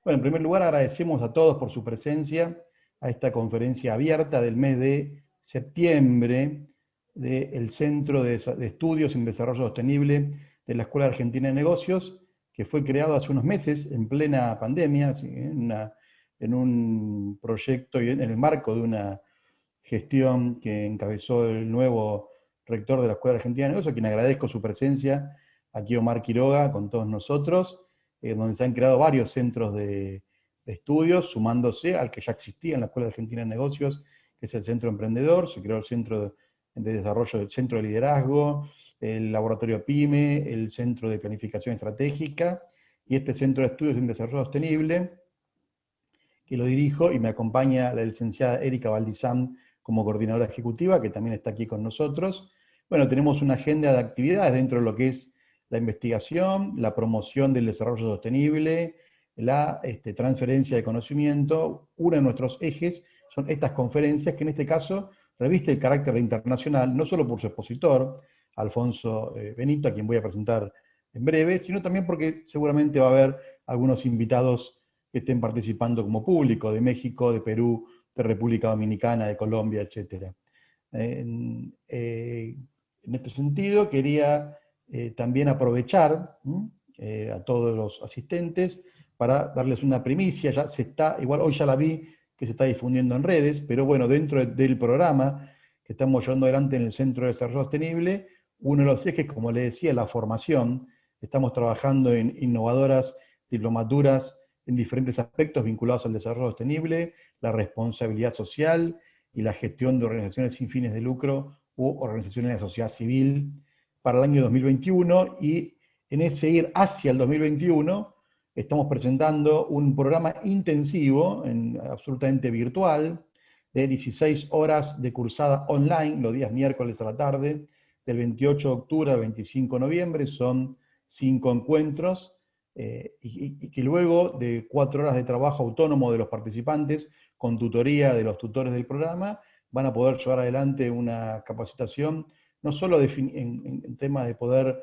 Bueno, en primer lugar agradecemos a todos por su presencia a esta conferencia abierta del mes de septiembre del Centro de Estudios en Desarrollo Sostenible de la Escuela Argentina de Negocios, que fue creado hace unos meses en plena pandemia, ¿sí? En un proyecto y en el marco de una gestión que encabezó el nuevo rector de la Escuela Argentina de Negocios, a quien agradezco su presencia, aquí Omar Quiroga, con todos nosotros, donde se han creado varios centros de estudios, sumándose al que ya existía en la Escuela Argentina de Negocios, que es el Centro Emprendedor. Se creó el Centro de Desarrollo, el Centro de Liderazgo, el Laboratorio PYME, el Centro de Planificación Estratégica, y este Centro de Estudios en Desarrollo Sostenible, que lo dirijo, y me acompaña la licenciada Erika Valdizán como coordinadora ejecutiva, que también está aquí con nosotros. Bueno, tenemos una agenda de actividades dentro de lo que es la investigación, la promoción del desarrollo sostenible, la transferencia de conocimiento. Uno de nuestros ejes son estas conferencias, que en este caso reviste el carácter de internacional, no solo por su expositor, Alfonso Benito, a quien voy a presentar en breve, sino también porque seguramente va a haber algunos invitados que estén participando como público, de México, de Perú, de República Dominicana, de Colombia, etc. En este sentido, quería también aprovechar a todos los asistentes para darles una primicia. Ya se está, igual hoy ya la vi que se está difundiendo en redes, pero bueno, dentro del programa que estamos llevando adelante en el Centro de Desarrollo Sostenible, uno de los ejes, como le decía, la formación. Estamos trabajando en innovadoras diplomaturas en diferentes aspectos vinculados al desarrollo sostenible, la responsabilidad social y la gestión de organizaciones sin fines de lucro u organizaciones de la sociedad civil para el año 2021, y en ese ir hacia el 2021 estamos presentando un programa intensivo, absolutamente virtual, de 16 horas de cursada online, los días miércoles a la tarde, del 28 de octubre al 25 de noviembre. Son 5 encuentros, y que luego de 4 horas de trabajo autónomo de los participantes, con tutoría de los tutores del programa, van a poder llevar adelante una capacitación, no solo en temas de poder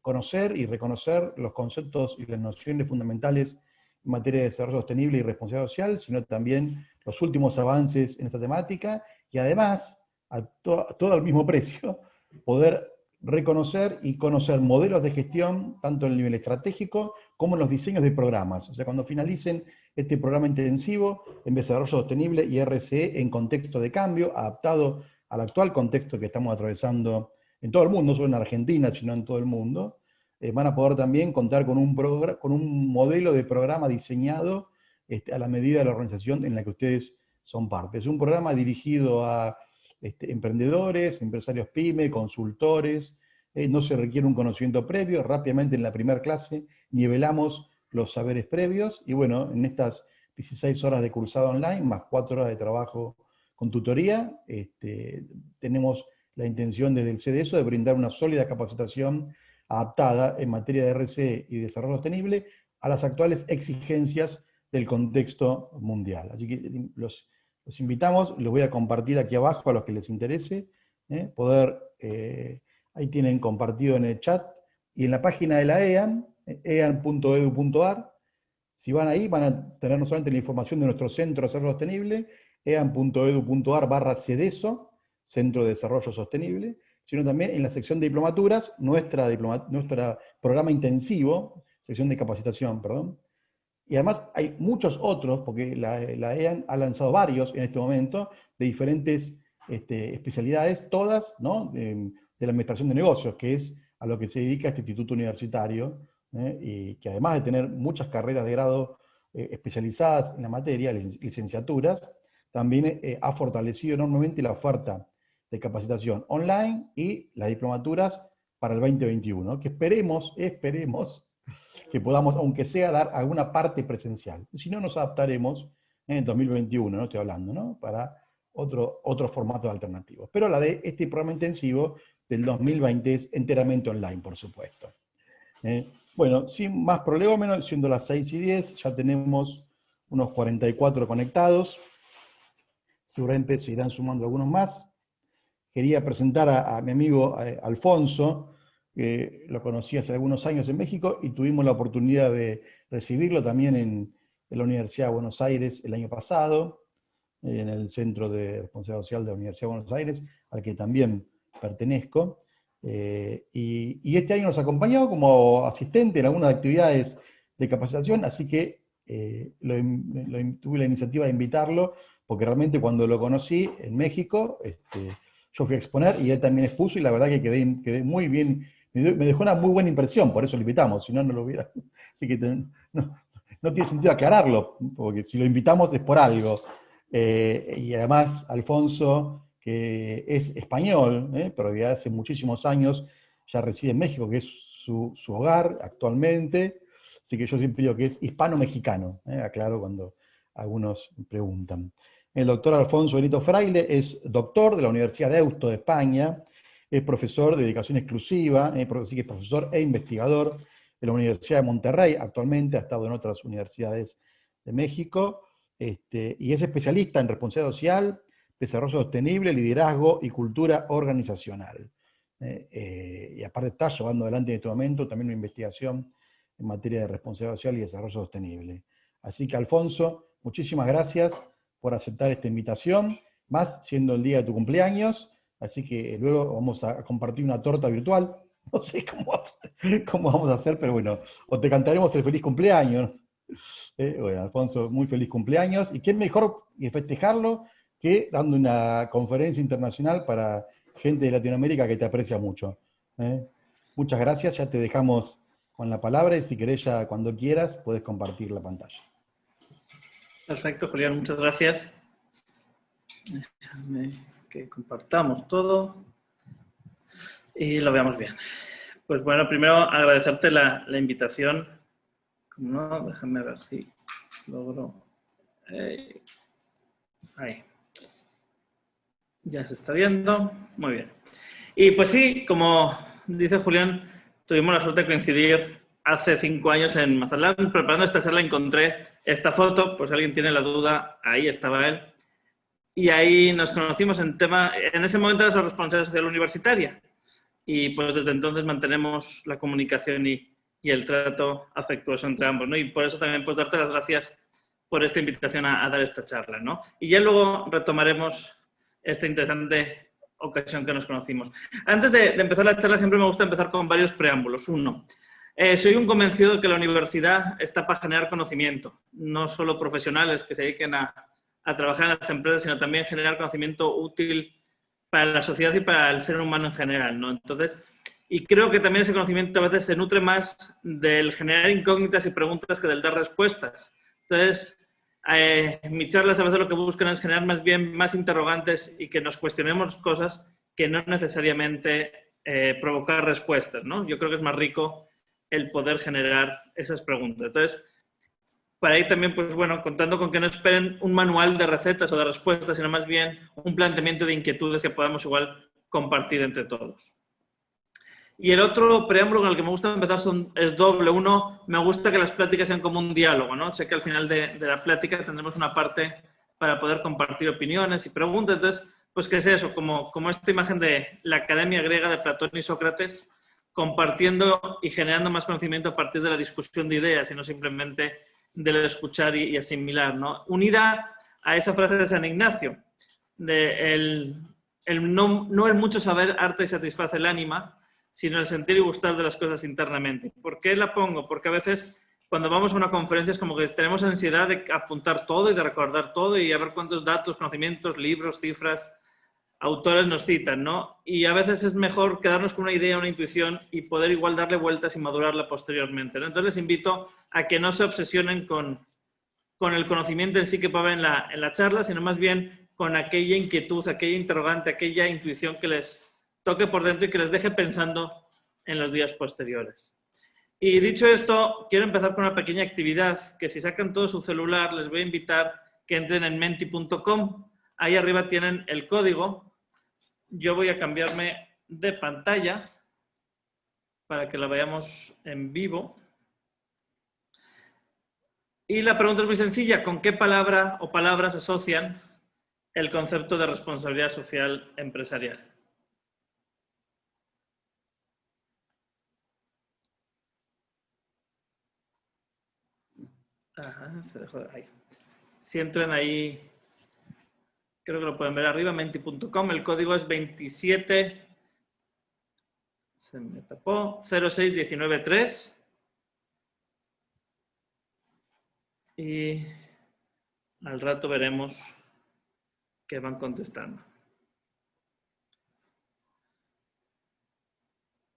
conocer y reconocer los conceptos y las nociones fundamentales en materia de desarrollo sostenible y responsabilidad social, sino también los últimos avances en esta temática, y además, a todo al mismo precio, poder reconocer y conocer modelos de gestión, tanto en el nivel estratégico como en los diseños de programas. O sea, cuando finalicen este programa intensivo en desarrollo sostenible y RSE en contexto de cambio, adaptado al actual contexto que estamos atravesando en todo el mundo, no solo en Argentina, sino en todo el mundo, van a poder también contar con un modelo de programa diseñado a la medida de la organización en la que ustedes son parte. Es un programa dirigido a emprendedores, empresarios PYME, consultores. No se requiere un conocimiento previo. Rápidamente en la primera clase nivelamos los saberes previos, y bueno, en estas 16 horas de cursado online, más 4 horas de trabajo con tutoría, tenemos la intención desde el CDSO de brindar una sólida capacitación adaptada en materia de RC y desarrollo sostenible a las actuales exigencias del contexto mundial. Así que los invitamos, los voy a compartir aquí abajo a los que les interese, ahí tienen compartido en el chat, y en la página de la EAN, ean.edu.ar, si van ahí van a tener no solamente la información de nuestro Centro de Desarrollo Sostenible, ean.edu.ar/CDESO, Centro de Desarrollo Sostenible, sino también en la sección de diplomaturas, nuestro programa intensivo, sección de capacitación, perdón. Y además hay muchos otros, porque la EAN ha lanzado varios en este momento, de diferentes especialidades, todas, ¿no?, de la administración de negocios, que es a lo que se dedica este instituto universitario, y que además de tener muchas carreras de grado especializadas en la materia, licenciaturas, también ha fortalecido enormemente la oferta de capacitación online y las diplomaturas para el 2021, que esperemos que podamos, aunque sea, dar alguna parte presencial. Si no, nos adaptaremos en el 2021, no estoy hablando, ¿no?, para otros formatos alternativos. Pero la de este programa intensivo del 2020 es enteramente online, por supuesto. Bueno, sin más prolegómenos, siendo las 6:10, ya tenemos unos 44 conectados. Seguramente se irán sumando algunos más. Quería presentar a mi amigo Alfonso, que lo conocí hace algunos años en México, y tuvimos la oportunidad de recibirlo también de la Universidad de Buenos Aires el año pasado, en el Centro de Responsabilidad Social de la Universidad de Buenos Aires, al que también pertenezco. Y este año nos acompañó como asistente en algunas actividades de capacitación, así que tuve la iniciativa de invitarlo, porque realmente cuando lo conocí en México, yo fui a exponer y él también expuso, y la verdad que quedé muy bien, me dejó una muy buena impresión, por eso lo invitamos, si no, no lo hubiera. Así que no tiene sentido aclararlo, porque si lo invitamos es por algo. Y además, Alfonso, que es español, pero ya hace muchísimos años ya reside en México, que es su hogar actualmente, así que yo siempre digo que es hispano-mexicano, aclaro cuando algunos preguntan. El doctor Alfonso Benito Fraile es doctor de la Universidad de Deusto de España, es profesor de dedicación exclusiva, así que es profesor e investigador de la Universidad de Monterrey, actualmente ha estado en otras universidades de México, y es especialista en responsabilidad social, desarrollo sostenible, liderazgo y cultura organizacional. Y aparte está llevando adelante en este momento también una investigación en materia de responsabilidad social y desarrollo sostenible. Así que, Alfonso, muchísimas gracias por aceptar esta invitación, más siendo el día de tu cumpleaños, así que luego vamos a compartir una torta virtual, no sé cómo vamos a hacer, pero bueno, o te cantaremos el feliz cumpleaños. Bueno, Alfonso, muy feliz cumpleaños, y qué mejor que festejarlo que dando una conferencia internacional para gente de Latinoamérica que te aprecia mucho. ¿eh? Muchas gracias, ya te dejamos con la palabra, y si querés ya cuando quieras puedes compartir la pantalla. Perfecto, Julián, muchas gracias. Déjame que compartamos todo y lo veamos bien. Pues bueno, primero agradecerte la invitación. Como no, déjame ver si logro. Ahí. Ya se está viendo. Muy bien. Y pues sí, como dice Julián, tuvimos la suerte de coincidir hace 5 años en Mazatlán. Preparando esta charla encontré esta foto, pues si alguien tiene la duda, ahí estaba él. Y ahí nos conocimos en ese momento era su responsabilidad social universitaria. Y pues desde entonces mantenemos la comunicación y el trato afectuoso entre ambos, ¿no? Y por eso también pues darte las gracias por esta invitación a dar esta charla, ¿no? Y ya luego retomaremos esta interesante ocasión que nos conocimos. Antes de empezar la charla siempre me gusta empezar con varios preámbulos. Uno, soy un convencido de que la universidad está para generar conocimiento, no solo profesionales que se dediquen a trabajar en las empresas, sino también generar conocimiento útil para la sociedad y para el ser humano en general, ¿no? Entonces, y creo que también ese conocimiento a veces se nutre más del generar incógnitas y preguntas que del dar respuestas. Entonces, mis charlas a veces lo que buscan es generar más bien más interrogantes y que nos cuestionemos cosas que no necesariamente provocar respuestas, ¿no? Yo creo que es más rico el poder generar esas preguntas. Entonces, para ahí también, pues bueno, contando con que no esperen un manual de recetas o de respuestas, sino más bien un planteamiento de inquietudes que podamos igual compartir entre todos. Y el otro preámbulo con el que me gusta empezar es doble. Uno, me gusta que las pláticas sean como un diálogo, ¿no? Sé que al final de la plática tendremos una parte para poder compartir opiniones y preguntas. Entonces, pues que es eso, como esta imagen de la academia griega de Platón y Sócrates, compartiendo y generando más conocimiento a partir de la discusión de ideas y no simplemente del escuchar y asimilar, ¿no? Unida a esa frase de San Ignacio, de no el mucho saber arte y satisface el ánima, sino el sentir y gustar de las cosas internamente. ¿Por qué la pongo? Porque a veces cuando vamos a una conferencia es como que tenemos ansiedad de apuntar todo y de recordar todo y a ver cuántos datos, conocimientos, libros, cifras, autores nos citan, ¿no? Y a veces es mejor quedarnos con una idea, una intuición y poder igual darle vueltas y madurarla posteriormente, ¿no? Entonces les invito a que no se obsesionen con el conocimiento en sí que puede haber en la charla, sino más bien con aquella inquietud, aquella interrogante, aquella intuición que les toque por dentro y que les deje pensando en los días posteriores. Y dicho esto, quiero empezar con una pequeña actividad que si sacan todo su celular les voy a invitar que entren en menti.com. Ahí arriba tienen el código. Yo voy a cambiarme de pantalla para que la veamos en vivo. Y la pregunta es muy sencilla. ¿Con qué palabra o palabras asocian el concepto de responsabilidad social empresarial? Ajá, se dejó ahí. Si entran ahí, creo que lo pueden ver arriba, menti.com, el código es 27, se me tapó, 06193. Y al rato veremos qué van contestando.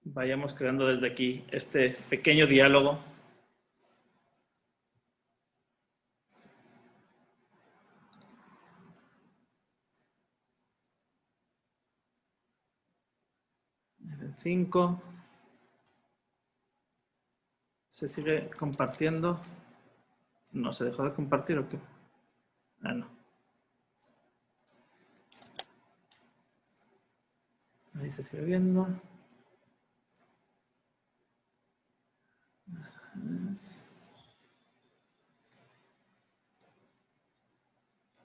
Vayamos creando desde aquí este pequeño diálogo. Nivel 5. ¿Se sigue compartiendo? No, ¿se dejó de compartir o qué? Ah, no. Ahí se sigue viendo.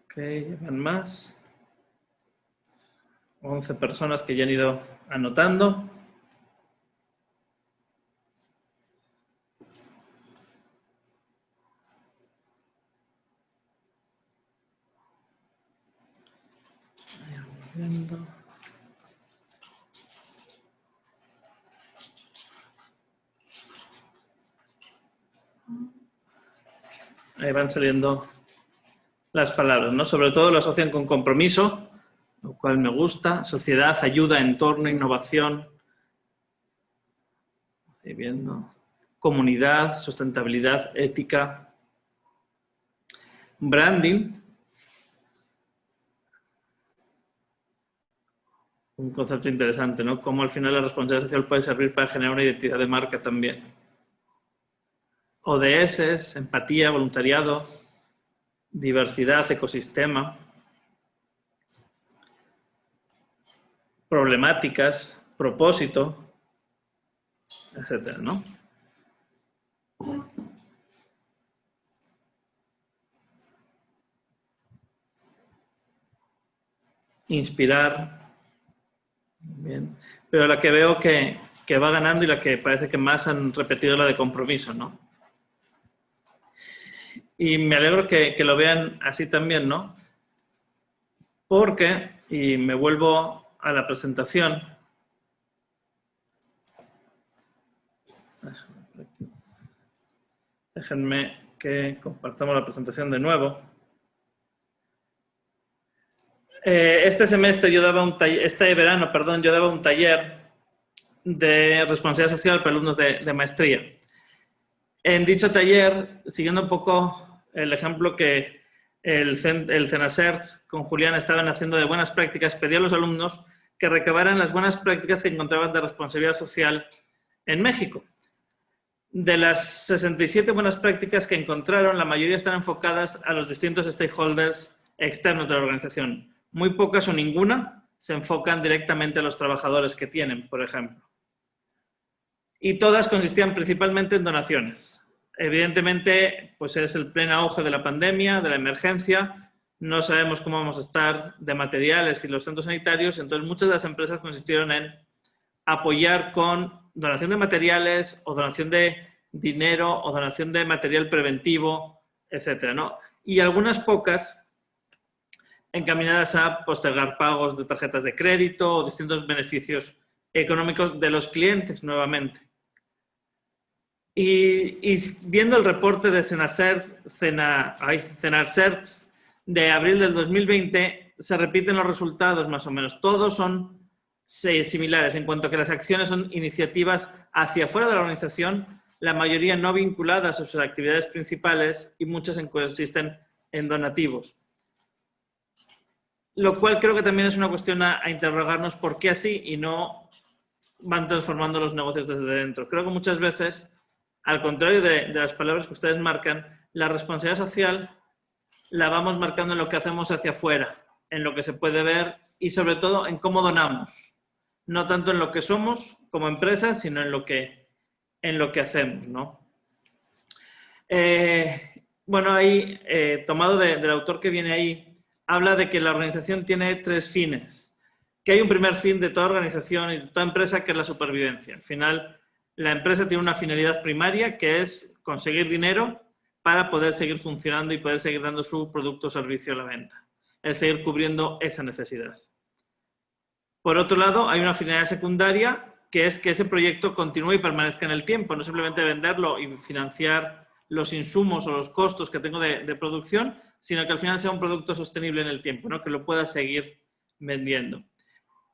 Ok, llevan más. 11 personas que ya han ido anotando. Ahí vamos viendo. Ahí van saliendo las palabras, ¿no? Sobre todo lo asocian con compromiso, lo cual me gusta. Sociedad, ayuda, entorno, innovación. Ahí viendo. Comunidad, sustentabilidad, ética. Branding. Un concepto interesante, ¿no? Cómo al final la responsabilidad social puede servir para generar una identidad de marca también. ODS, empatía, voluntariado, diversidad, ecosistema, problemáticas, propósito, etcétera, ¿no? Inspirar. Bien. Pero la que veo que va ganando y la que parece que más han repetido es la de compromiso, ¿no? Y me alegro que lo vean así también, ¿no? Porque, y me vuelvo a la presentación. Déjenme que compartamos la presentación de nuevo. Este semestre yo daba un taller, este verano, perdón, yo daba un taller de responsabilidad social para alumnos de maestría. En dicho taller, siguiendo un poco el ejemplo que el CENACERS con Julián estaban haciendo de buenas prácticas, pedí a los alumnos que recabaran las buenas prácticas que encontraban de responsabilidad social en México. De las 67 buenas prácticas que encontraron, la mayoría están enfocadas a los distintos stakeholders externos de la organización. Muy pocas o ninguna se enfocan directamente a los trabajadores que tienen, por ejemplo. Y todas consistían principalmente en donaciones. Evidentemente, pues es el pleno auge de la pandemia, de la emergencia. No sabemos cómo vamos a estar de materiales y los centros sanitarios. Entonces, muchas de las empresas consistieron en apoyar con donación de materiales o donación de dinero o donación de material preventivo, etcétera, ¿no? Y algunas pocas encaminadas a postergar pagos de tarjetas de crédito o distintos beneficios económicos de los clientes, nuevamente. Y viendo el reporte de CENACERS de abril del 2020, se repiten los resultados más o menos. Todos son similares en cuanto a que las acciones son iniciativas hacia afuera de la organización, la mayoría no vinculadas a sus actividades principales y muchas consisten en donativos. Lo cual creo que también es una cuestión a interrogarnos por qué así y no van transformando los negocios desde dentro. Creo que muchas veces, al contrario de las palabras que ustedes marcan, la responsabilidad social la vamos marcando en lo que hacemos hacia afuera, en lo que se puede ver y sobre todo en cómo donamos. No tanto en lo que somos como empresa, sino en lo que hacemos, ¿no? Bueno, ahí, tomado del autor que viene ahí, habla de que la organización tiene 3 fines. Que hay un primer fin de toda organización y de toda empresa, que es la supervivencia. Al final, la empresa tiene una finalidad primaria, que es conseguir dinero para poder seguir funcionando y poder seguir dando su producto o servicio a la venta. El seguir cubriendo esa necesidad. Por otro lado, hay una finalidad secundaria, que es que ese proyecto continúe y permanezca en el tiempo, no simplemente venderlo y financiar los insumos o los costos que tengo de producción, sino que al final sea un producto sostenible en el tiempo, ¿no? Que lo pueda seguir vendiendo.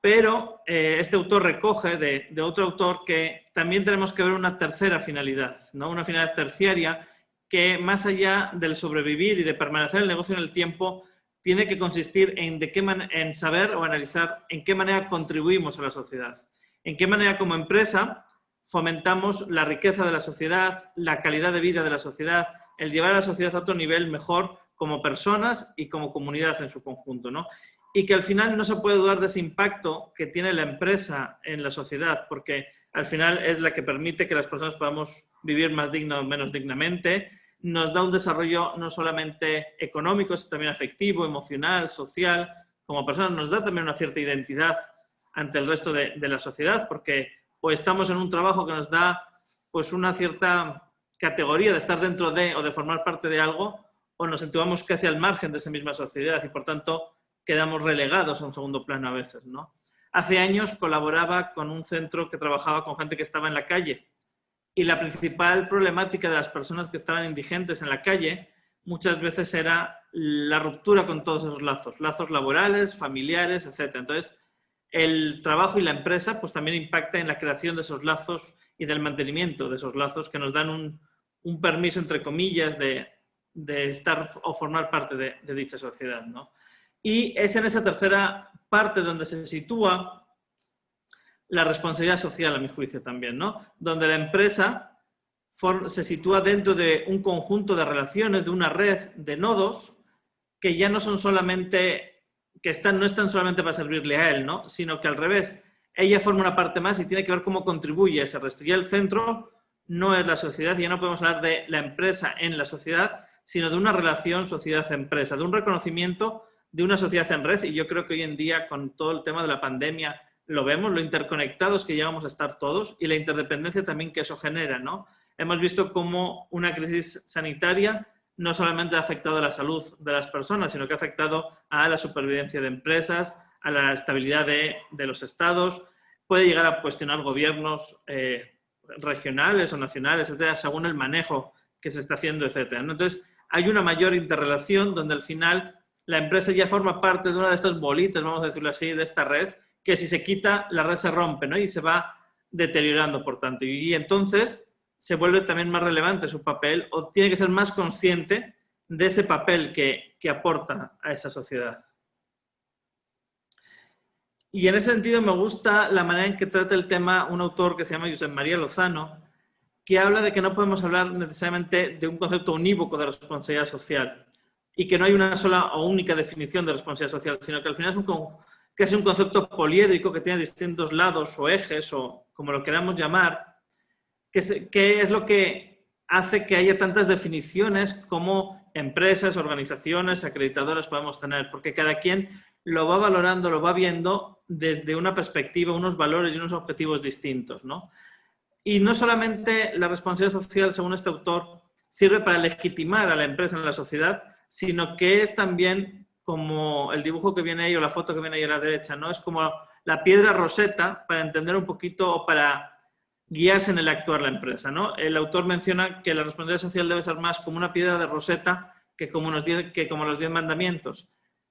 Pero este autor recoge de otro autor que también tenemos que ver una tercera finalidad, ¿no? Una finalidad terciaria que, más allá del sobrevivir y de permanecer el negocio en el tiempo, tiene que consistir en saber o analizar en qué manera contribuimos a la sociedad, en qué manera como empresa fomentamos la riqueza de la sociedad, la calidad de vida de la sociedad, el llevar a la sociedad a otro nivel mejor como personas y como comunidad en su conjunto, ¿no? Y que al final no se puede dudar de ese impacto que tiene la empresa en la sociedad, porque al final es la que permite que las personas podamos vivir más digno o menos dignamente, nos da un desarrollo no solamente económico, sino también afectivo, emocional, social, como personas, nos da también una cierta identidad ante el resto de la sociedad, porque o estamos en un trabajo que nos da pues una cierta categoría de estar dentro de o de formar parte de algo, o nos situamos casi al margen de esa misma sociedad y por tanto quedamos relegados a un segundo plano a veces, ¿no? Hace años colaboraba con un centro que trabajaba con gente que estaba en la calle y la principal problemática de las personas que estaban indigentes en la calle muchas veces era la ruptura con todos esos lazos, lazos laborales, familiares, etc. Entonces, el trabajo y la empresa pues también impacta en la creación de esos lazos y del mantenimiento de esos lazos que nos dan un permiso, entre comillas, de estar o formar parte de dicha sociedad, ¿no? Y es en esa tercera parte donde se sitúa la responsabilidad social, a mi juicio también, ¿no? Donde la empresa se sitúa dentro de un conjunto de relaciones, de una red de nodos que ya no son solamente, no están solamente para servirle a él, ¿no? Sino que al revés, ella forma una parte más y tiene que ver cómo contribuye a ese resto. Y el centro no es la sociedad, ya no podemos hablar de la empresa en la sociedad, sino de una relación sociedad-empresa, de un reconocimiento de una sociedad en red. Y yo creo que hoy en día, con todo el tema de la pandemia, lo vemos, lo interconectados que llegamos a estar todos y la interdependencia también que eso genera, ¿no? Hemos visto cómo una crisis sanitaria no solamente ha afectado a la salud de las personas, sino que ha afectado a la supervivencia de empresas, a la estabilidad de los estados, puede llegar a cuestionar gobiernos regionales o nacionales, etcétera, según el manejo que se está haciendo, etcétera, ¿no? Entonces, hay una mayor interrelación donde al final la empresa ya forma parte de una de estas bolitas, vamos a decirlo así, de esta red, que si se quita, la red se rompe, ¿no? Y se va deteriorando, por tanto. Y entonces se vuelve también más relevante su papel o tiene que ser más consciente de ese papel que aporta a esa sociedad. Y en ese sentido me gusta la manera en que trata el tema un autor que se llama Josep María Lozano, que habla de que no podemos hablar necesariamente de un concepto unívoco de responsabilidad social y que no hay una sola o única definición de responsabilidad social, sino que al final es un concepto poliédrico que tiene distintos lados o ejes o como lo queramos llamar, que es lo que hace que haya tantas definiciones como empresas, organizaciones, acreditadoras podemos tener, porque cada quien lo va valorando, lo va viendo desde una perspectiva, unos valores y unos objetivos distintos, ¿no? Y no solamente la responsabilidad social, según este autor, sirve para legitimar a la empresa en la sociedad, sino que es también como el dibujo que viene ahí o la foto que viene ahí a la derecha, ¿no? Es como la piedra roseta para entender un poquito o para guiarse en el actuar la empresa, ¿no? El autor menciona que la responsabilidad social debe ser más como una piedra de roseta que como los 10 mandamientos.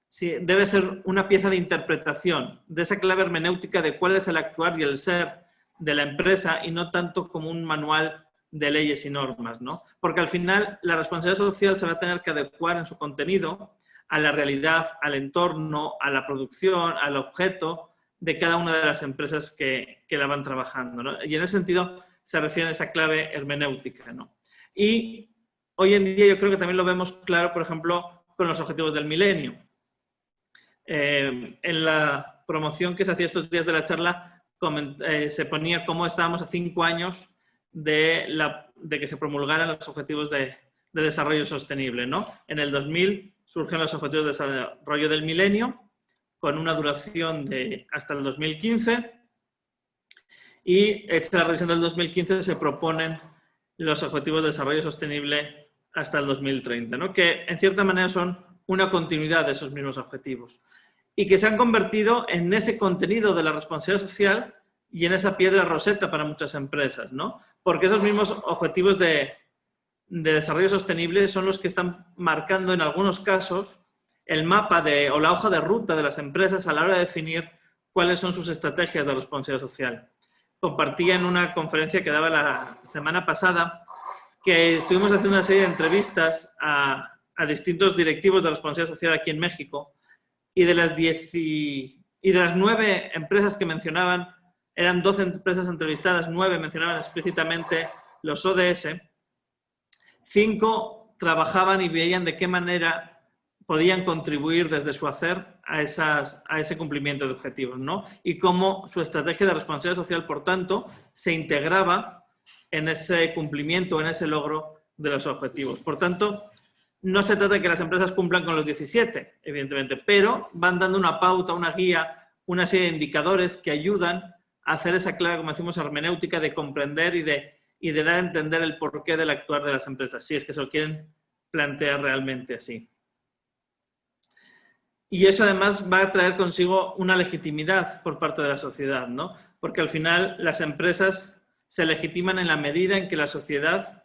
Sí, debe ser una pieza de interpretación de esa clave hermenéutica de cuál es el actuar y el ser de la empresa y no tanto como un manual de leyes y normas, ¿no? Porque al final la responsabilidad social se va a tener que adecuar en su contenido a la realidad, al entorno, a la producción, al objeto de cada una de las empresas que la van trabajando, ¿no? Y en ese sentido se refiere a esa clave hermenéutica, ¿no? Y hoy en día yo creo que también lo vemos claro, por ejemplo, con los objetivos del milenio. En la promoción que se hacía estos días de la charla se ponía cómo estábamos a 5 años de que se promulgaran los objetivos de desarrollo sostenible, ¿no? En el 2000 surgen los objetivos de desarrollo del milenio con una duración de hasta el 2015 y hecha la revisión del 2015 se proponen los objetivos de desarrollo sostenible hasta el 2030, ¿no? Que en cierta manera son una continuidad de esos mismos objetivos y que se han convertido en ese contenido de la responsabilidad social y en esa piedra roseta para muchas empresas, ¿no? Porque esos mismos objetivos de desarrollo sostenible son los que están marcando en algunos casos el mapa o la hoja de ruta de las empresas a la hora de definir cuáles son sus estrategias de responsabilidad social. Compartí en una conferencia que daba la semana pasada que estuvimos haciendo una serie de entrevistas a distintos directivos de responsabilidad social aquí en México y de las 9 empresas que mencionaban, eran 12 empresas entrevistadas, 9 mencionaban explícitamente los ODS, 5 trabajaban y veían de qué manera podían contribuir desde su hacer a ese cumplimiento de objetivos, ¿no? Y cómo su estrategia de responsabilidad social, por tanto, se integraba en ese cumplimiento, en ese logro de los objetivos. Por tanto, no se trata de que las empresas cumplan con los 17, evidentemente, pero van dando una pauta, una guía, una serie de indicadores que ayudan a hacer esa clara, como decimos, hermenéutica de comprender y de dar a entender el porqué del actuar de las empresas, si es que se lo quieren plantear realmente así. Y eso además va a traer consigo una legitimidad por parte de la sociedad, ¿no? Porque al final las empresas se legitiman en la medida en que la sociedad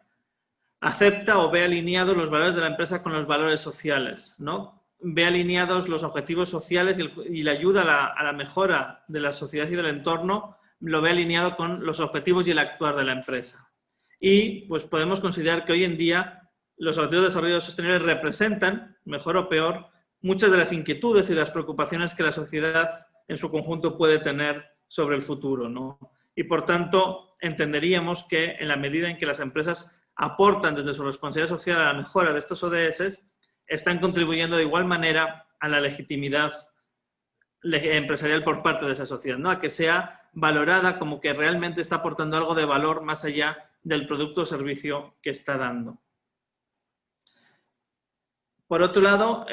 acepta o ve alineados los valores de la empresa con los valores sociales, ¿no? Ve alineados los objetivos sociales y la ayuda a la mejora de la sociedad y del entorno, lo ve alineado con los objetivos y el actuar de la empresa. Y pues podemos considerar que hoy en día los objetivos de desarrollo sostenible representan, mejor o peor, muchas de las inquietudes y las preocupaciones que la sociedad en su conjunto puede tener sobre el futuro, ¿no? Y por tanto, entenderíamos que en la medida en que las empresas aportan desde su responsabilidad social a la mejora de estos ODS, están contribuyendo de igual manera a la legitimidad empresarial por parte de esa sociedad, ¿no? A que sea valorada como que realmente está aportando algo de valor más allá del producto o servicio que está dando. Por otro lado,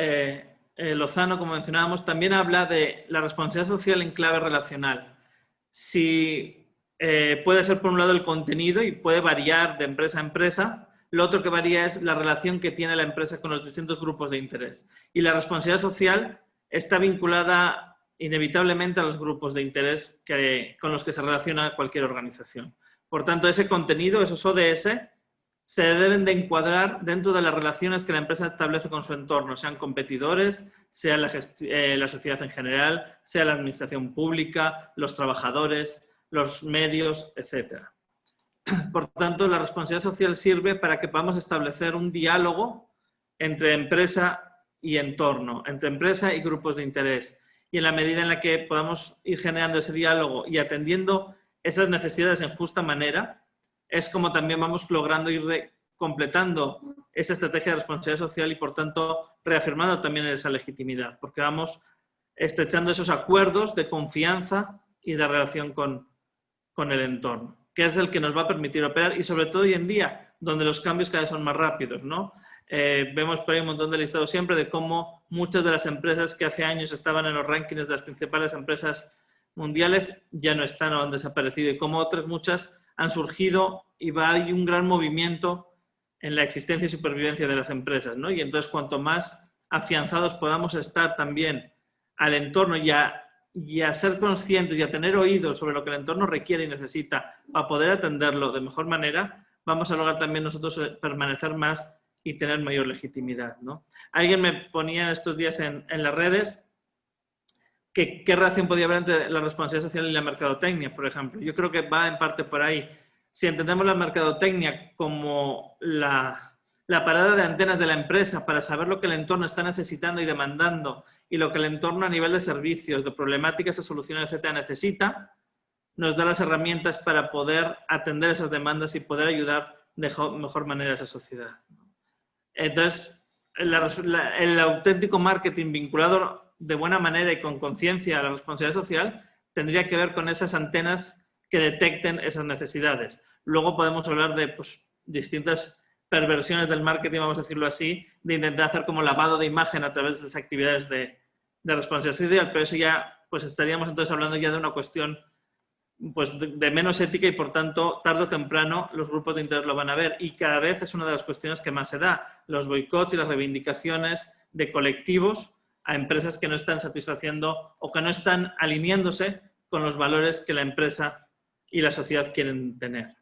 Lozano, como mencionábamos, también habla de la responsabilidad social en clave relacional. Si puede ser por un lado el contenido y puede variar de empresa a empresa, lo otro que varía es la relación que tiene la empresa con los distintos grupos de interés. Y la responsabilidad social está vinculada inevitablemente a los grupos de interés con los que se relaciona cualquier organización. Por tanto, ese contenido, esos ODS, se deben de encuadrar dentro de las relaciones que la empresa establece con su entorno, sean competidores, sea la sociedad en general, sea la administración pública, los trabajadores, los medios, etc. Por tanto, la responsabilidad social sirve para que podamos establecer un diálogo entre empresa y entorno, entre empresa y grupos de interés. Y en la medida en la que podamos ir generando ese diálogo y atendiendo esas necesidades en justa manera, es como también vamos logrando ir completando esa estrategia de responsabilidad social y, por tanto, reafirmando también esa legitimidad, porque vamos estrechando esos acuerdos de confianza y de relación con el entorno, que es el que nos va a permitir operar y, sobre todo, hoy en día, donde los cambios cada vez son más rápidos, ¿no? Vemos por ahí un montón de listados siempre de cómo muchas de las empresas que hace años estaban en los rankings de las principales empresas mundiales ya no están o han desaparecido y cómo otras muchas han surgido y hay un gran movimiento en la existencia y supervivencia de las empresas, ¿no? Y entonces, cuanto más afianzados podamos estar también al entorno y a ser conscientes y a tener oídos sobre lo que el entorno requiere y necesita para poder atenderlo de mejor manera, vamos a lograr también nosotros permanecer más y tener mayor legitimidad, ¿no? Alguien me ponía estos días en las redes que qué relación podía haber entre la responsabilidad social y la mercadotecnia, por ejemplo. Yo creo que va en parte por ahí. Si entendemos la mercadotecnia como la parada de antenas de la empresa para saber lo que el entorno está necesitando y demandando y lo que el entorno a nivel de servicios, de problemáticas, de soluciones, etcétera, necesita, nos da las herramientas para poder atender esas demandas y poder ayudar de mejor manera a esa sociedad. Entonces, el auténtico marketing vinculado de buena manera y con conciencia a la responsabilidad social tendría que ver con esas antenas que detecten esas necesidades. Luego podemos hablar de distintas perversiones del marketing, vamos a decirlo así, de intentar hacer como lavado de imagen a través de esas actividades de responsabilidad social, pero eso ya pues estaríamos entonces hablando ya de una cuestión pues de menos ética y, por tanto, tarde o temprano los grupos de interés lo van a ver. Y cada vez es una de las cuestiones que más se da, los boicots y las reivindicaciones de colectivos a empresas que no están satisfaciendo o que no están alineándose con los valores que la empresa y la sociedad quieren tener.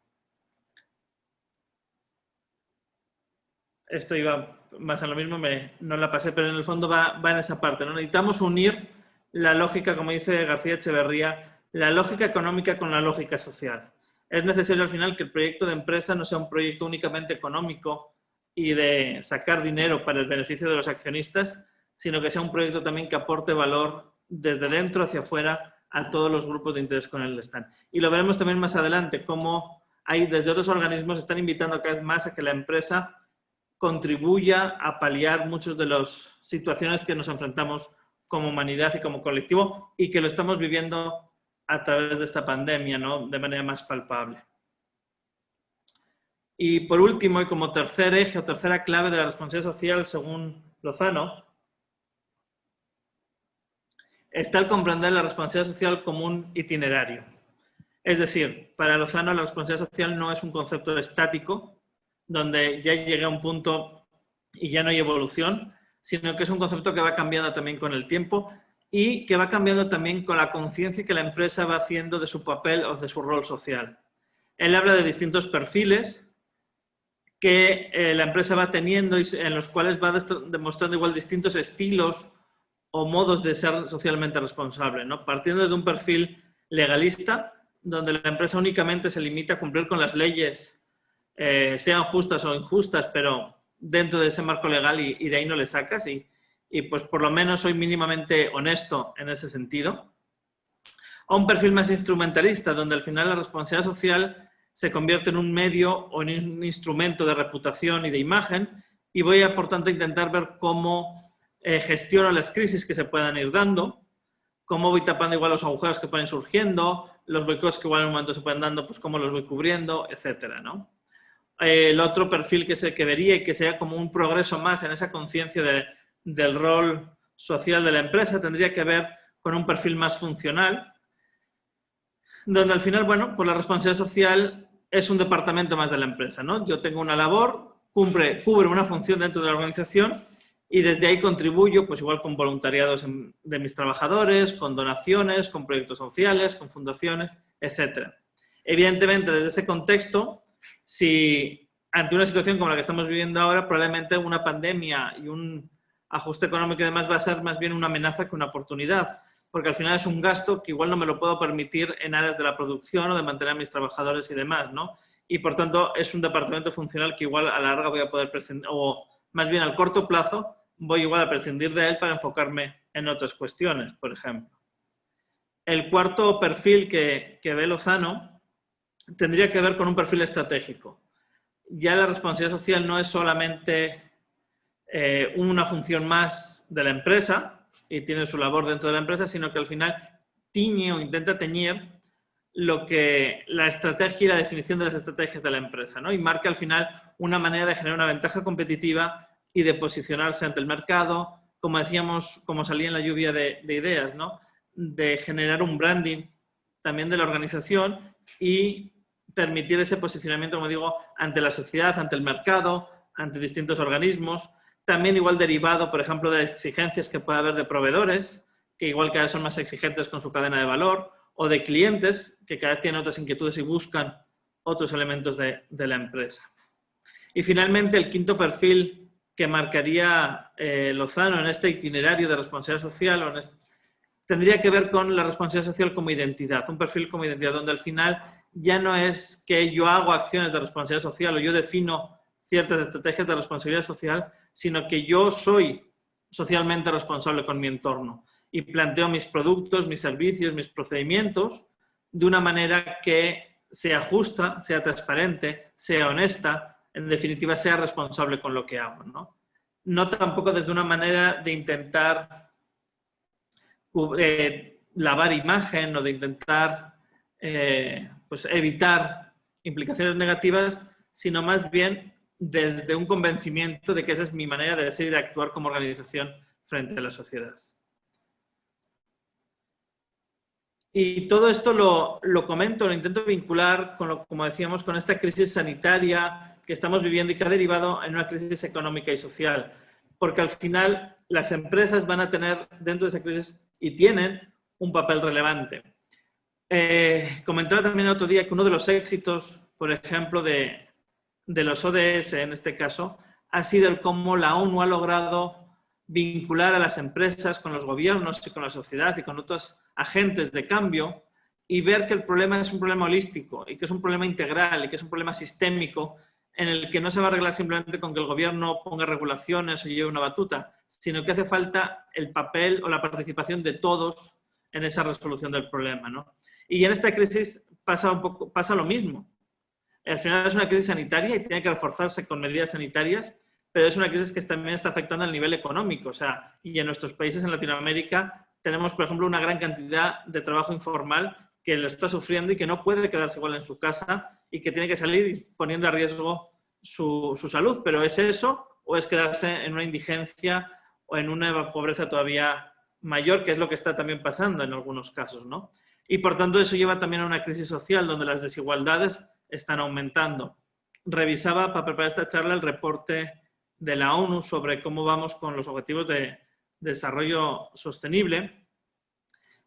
Esto iba más a lo mismo, no la pasé, pero en el fondo va en esa parte, ¿no? Necesitamos unir la lógica, como dice García Echeverría, la lógica económica con la lógica social. Es necesario al final que el proyecto de empresa no sea un proyecto únicamente económico y de sacar dinero para el beneficio de los accionistas, sino que sea un proyecto también que aporte valor desde dentro hacia afuera a todos los grupos de interés con el que están. Y lo veremos también más adelante, cómo hay desde otros organismos están invitando cada vez más a que la empresa contribuya a paliar muchas de las situaciones que nos enfrentamos como humanidad y como colectivo y que lo estamos viviendo a través de esta pandemia, ¿no? De manera más palpable. Y por último, y como tercer eje o tercera clave de la responsabilidad social, según Lozano, está el comprender la responsabilidad social como un itinerario. Es decir, para Lozano la responsabilidad social no es un concepto estático, donde ya llega a un punto y ya no hay evolución, sino que es un concepto que va cambiando también con el tiempo y que va cambiando también con la conciencia que la empresa va haciendo de su papel o de su rol social. Él habla de distintos perfiles que la empresa va teniendo y en los cuales va demostrando igual distintos estilos o modos de ser socialmente responsable, ¿no? Partiendo desde un perfil legalista, donde la empresa únicamente se limita a cumplir con las leyes, sean justas o injustas, pero dentro de ese marco legal y de ahí no le sacas y pues por lo menos soy mínimamente honesto en ese sentido. A un perfil más instrumentalista, donde al final la responsabilidad social se convierte en un medio o en un instrumento de reputación y de imagen y voy a, por tanto, intentar ver cómo gestiono las crisis que se puedan ir dando, cómo voy tapando igual los agujeros que pueden ir surgiendo, los boicots que igual en un momento se pueden dando, pues cómo los voy cubriendo, etcétera, ¿no? El otro perfil que vería y que sería como un progreso más en esa conciencia del rol social de la empresa tendría que ver con un perfil más funcional, donde al final, bueno, pues la responsabilidad social es un departamento más de la empresa, ¿no? Yo tengo una labor, cubre una función dentro de la organización y desde ahí contribuyo, pues igual con voluntariados de mis trabajadores, con donaciones, con proyectos sociales, con fundaciones, etcétera. Evidentemente, desde ese contexto, si ante una situación como la que estamos viviendo ahora, probablemente una pandemia y un ajuste económico y demás va a ser más bien una amenaza que una oportunidad, porque al final es un gasto que igual no me lo puedo permitir en áreas de la producción o de mantener a mis trabajadores y demás, ¿no? Y por tanto es un departamento funcional que igual a la larga voy a poder prescindir, o más bien al corto plazo voy igual a prescindir de él para enfocarme en otras cuestiones, por ejemplo. El cuarto perfil que ve Lozano tendría que ver con un perfil estratégico. Ya la responsabilidad social no es solamente una función más de la empresa y tiene su labor dentro de la empresa, sino que al final tiñe o intenta teñir lo que la estrategia y la definición de las estrategias de la empresa, ¿no? Y marca al final una manera de generar una ventaja competitiva y de posicionarse ante el mercado, como decíamos, como salía en la lluvia de ideas, ¿no? De generar un branding también de la organización y permitir ese posicionamiento, como digo, ante la sociedad, ante el mercado, ante distintos organismos. También igual derivado, por ejemplo, de exigencias que puede haber de proveedores, que igual cada vez son más exigentes con su cadena de valor, o de clientes que cada vez tienen otras inquietudes y buscan otros elementos de la empresa. Y finalmente, el quinto perfil que marcaría Lozano en este itinerario de responsabilidad social tendría que ver con la responsabilidad social como identidad, un perfil como identidad, donde al final ya no es que yo hago acciones de responsabilidad social o yo defino ciertas estrategias de responsabilidad social, sino que yo soy socialmente responsable con mi entorno y planteo mis productos, mis servicios, mis procedimientos de una manera que sea justa, sea transparente, sea honesta, en definitiva sea responsable con lo que hago, ¿no? No tampoco desde una manera de intentar lavar imagen o de intentar pues evitar implicaciones negativas, sino más bien desde un convencimiento de que esa es mi manera de ser y de actuar como organización frente a la sociedad. Y todo esto lo comento, lo intento vincular, como decíamos, con esta crisis sanitaria que estamos viviendo y que ha derivado en una crisis económica y social. Porque al final las empresas van a tener dentro de esa crisis y tienen un papel relevante. Comentaba también el otro día que uno de los éxitos, por ejemplo, de los ODS en este caso, ha sido el cómo la ONU ha logrado vincular a las empresas con los gobiernos y con la sociedad y con otros agentes de cambio y ver que el problema es un problema holístico y que es un problema integral y que es un problema sistémico en el que no se va a arreglar simplemente con que el gobierno ponga regulaciones o lleve una batuta, sino que hace falta el papel o la participación de todos en esa resolución del problema, ¿no? Y en esta crisis pasa lo mismo. Al final es una crisis sanitaria y tiene que reforzarse con medidas sanitarias, pero es una crisis que también está afectando al nivel económico. O sea, y en nuestros países en Latinoamérica tenemos, por ejemplo, una gran cantidad de trabajo informal que lo está sufriendo y que no puede quedarse igual en su casa y que tiene que salir poniendo a riesgo su salud. Pero ¿es eso o es quedarse en una indigencia o en una pobreza todavía mayor, que es lo que está también pasando en algunos casos, ¿no? Y por tanto eso lleva también a una crisis social donde las desigualdades están aumentando. Revisaba para preparar esta charla el reporte de la ONU sobre cómo vamos con los objetivos de desarrollo sostenible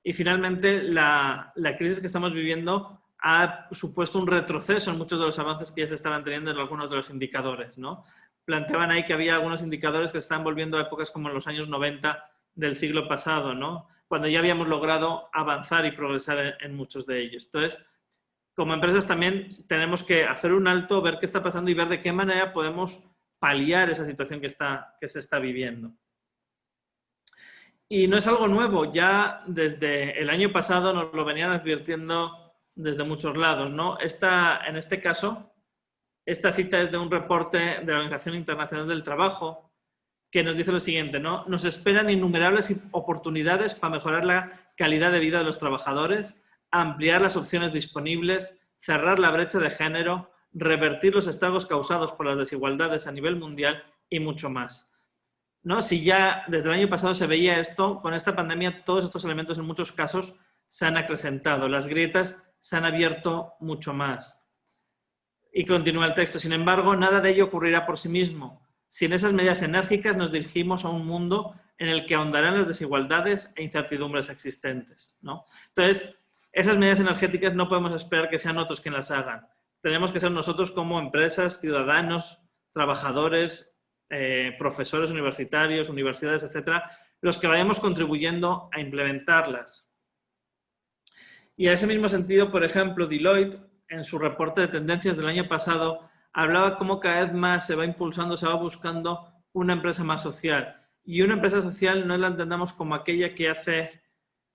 y finalmente la crisis que estamos viviendo ha supuesto un retroceso en muchos de los avances que ya se estaban teniendo en algunos de los indicadores, ¿no? Planteaban ahí que había algunos indicadores que se están volviendo a épocas como en los años 90 del siglo pasado, ¿no? Cuando ya habíamos logrado avanzar y progresar en muchos de ellos. Entonces, como empresas también tenemos que hacer un alto, ver qué está pasando y ver de qué manera podemos paliar esa situación que se está viviendo. Y no es algo nuevo, ya desde el año pasado nos lo venían advirtiendo desde muchos lados, ¿no? En este caso, esta cita es de un reporte de la Organización Internacional del Trabajo que nos dice lo siguiente, ¿no? Nos esperan innumerables oportunidades para mejorar la calidad de vida de los trabajadores, ampliar las opciones disponibles, cerrar la brecha de género, revertir los estragos causados por las desigualdades a nivel mundial y mucho más, ¿no? Si ya desde el año pasado se veía esto, con esta pandemia todos estos elementos en muchos casos se han acrecentado, las grietas se han abierto mucho más. Y continúa el texto, sin embargo, nada de ello ocurrirá por sí mismo. Sin esas medidas enérgicas nos dirigimos a un mundo en el que ahondarán las desigualdades e incertidumbres existentes, ¿no? Entonces, esas medidas energéticas no podemos esperar que sean otros quienes las hagan. Tenemos que ser nosotros como empresas, ciudadanos, trabajadores, profesores universitarios, universidades, etcétera, los que vayamos contribuyendo a implementarlas. Y en ese mismo sentido, por ejemplo, Deloitte, en su reporte de tendencias del año pasado, hablaba cómo cada vez más se va impulsando, se va buscando una empresa más social. Y una empresa social no la entendamos como aquella que hace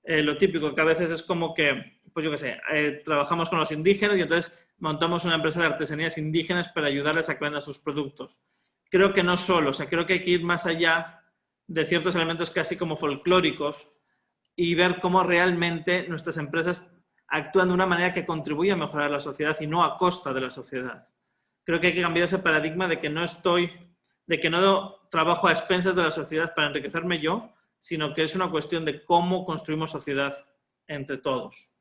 lo típico, que a veces es como que, pues yo qué sé, trabajamos con los indígenas y entonces montamos una empresa de artesanías indígenas para ayudarles a que vendan sus productos. Creo que no solo, o sea, creo que hay que ir más allá de ciertos elementos casi como folclóricos y ver cómo realmente nuestras empresas actúan de una manera que contribuye a mejorar la sociedad y no a costa de la sociedad. Creo que hay que cambiar ese paradigma de que no trabajo a expensas de la sociedad para enriquecerme yo, sino que es una cuestión de cómo construimos sociedad entre todos.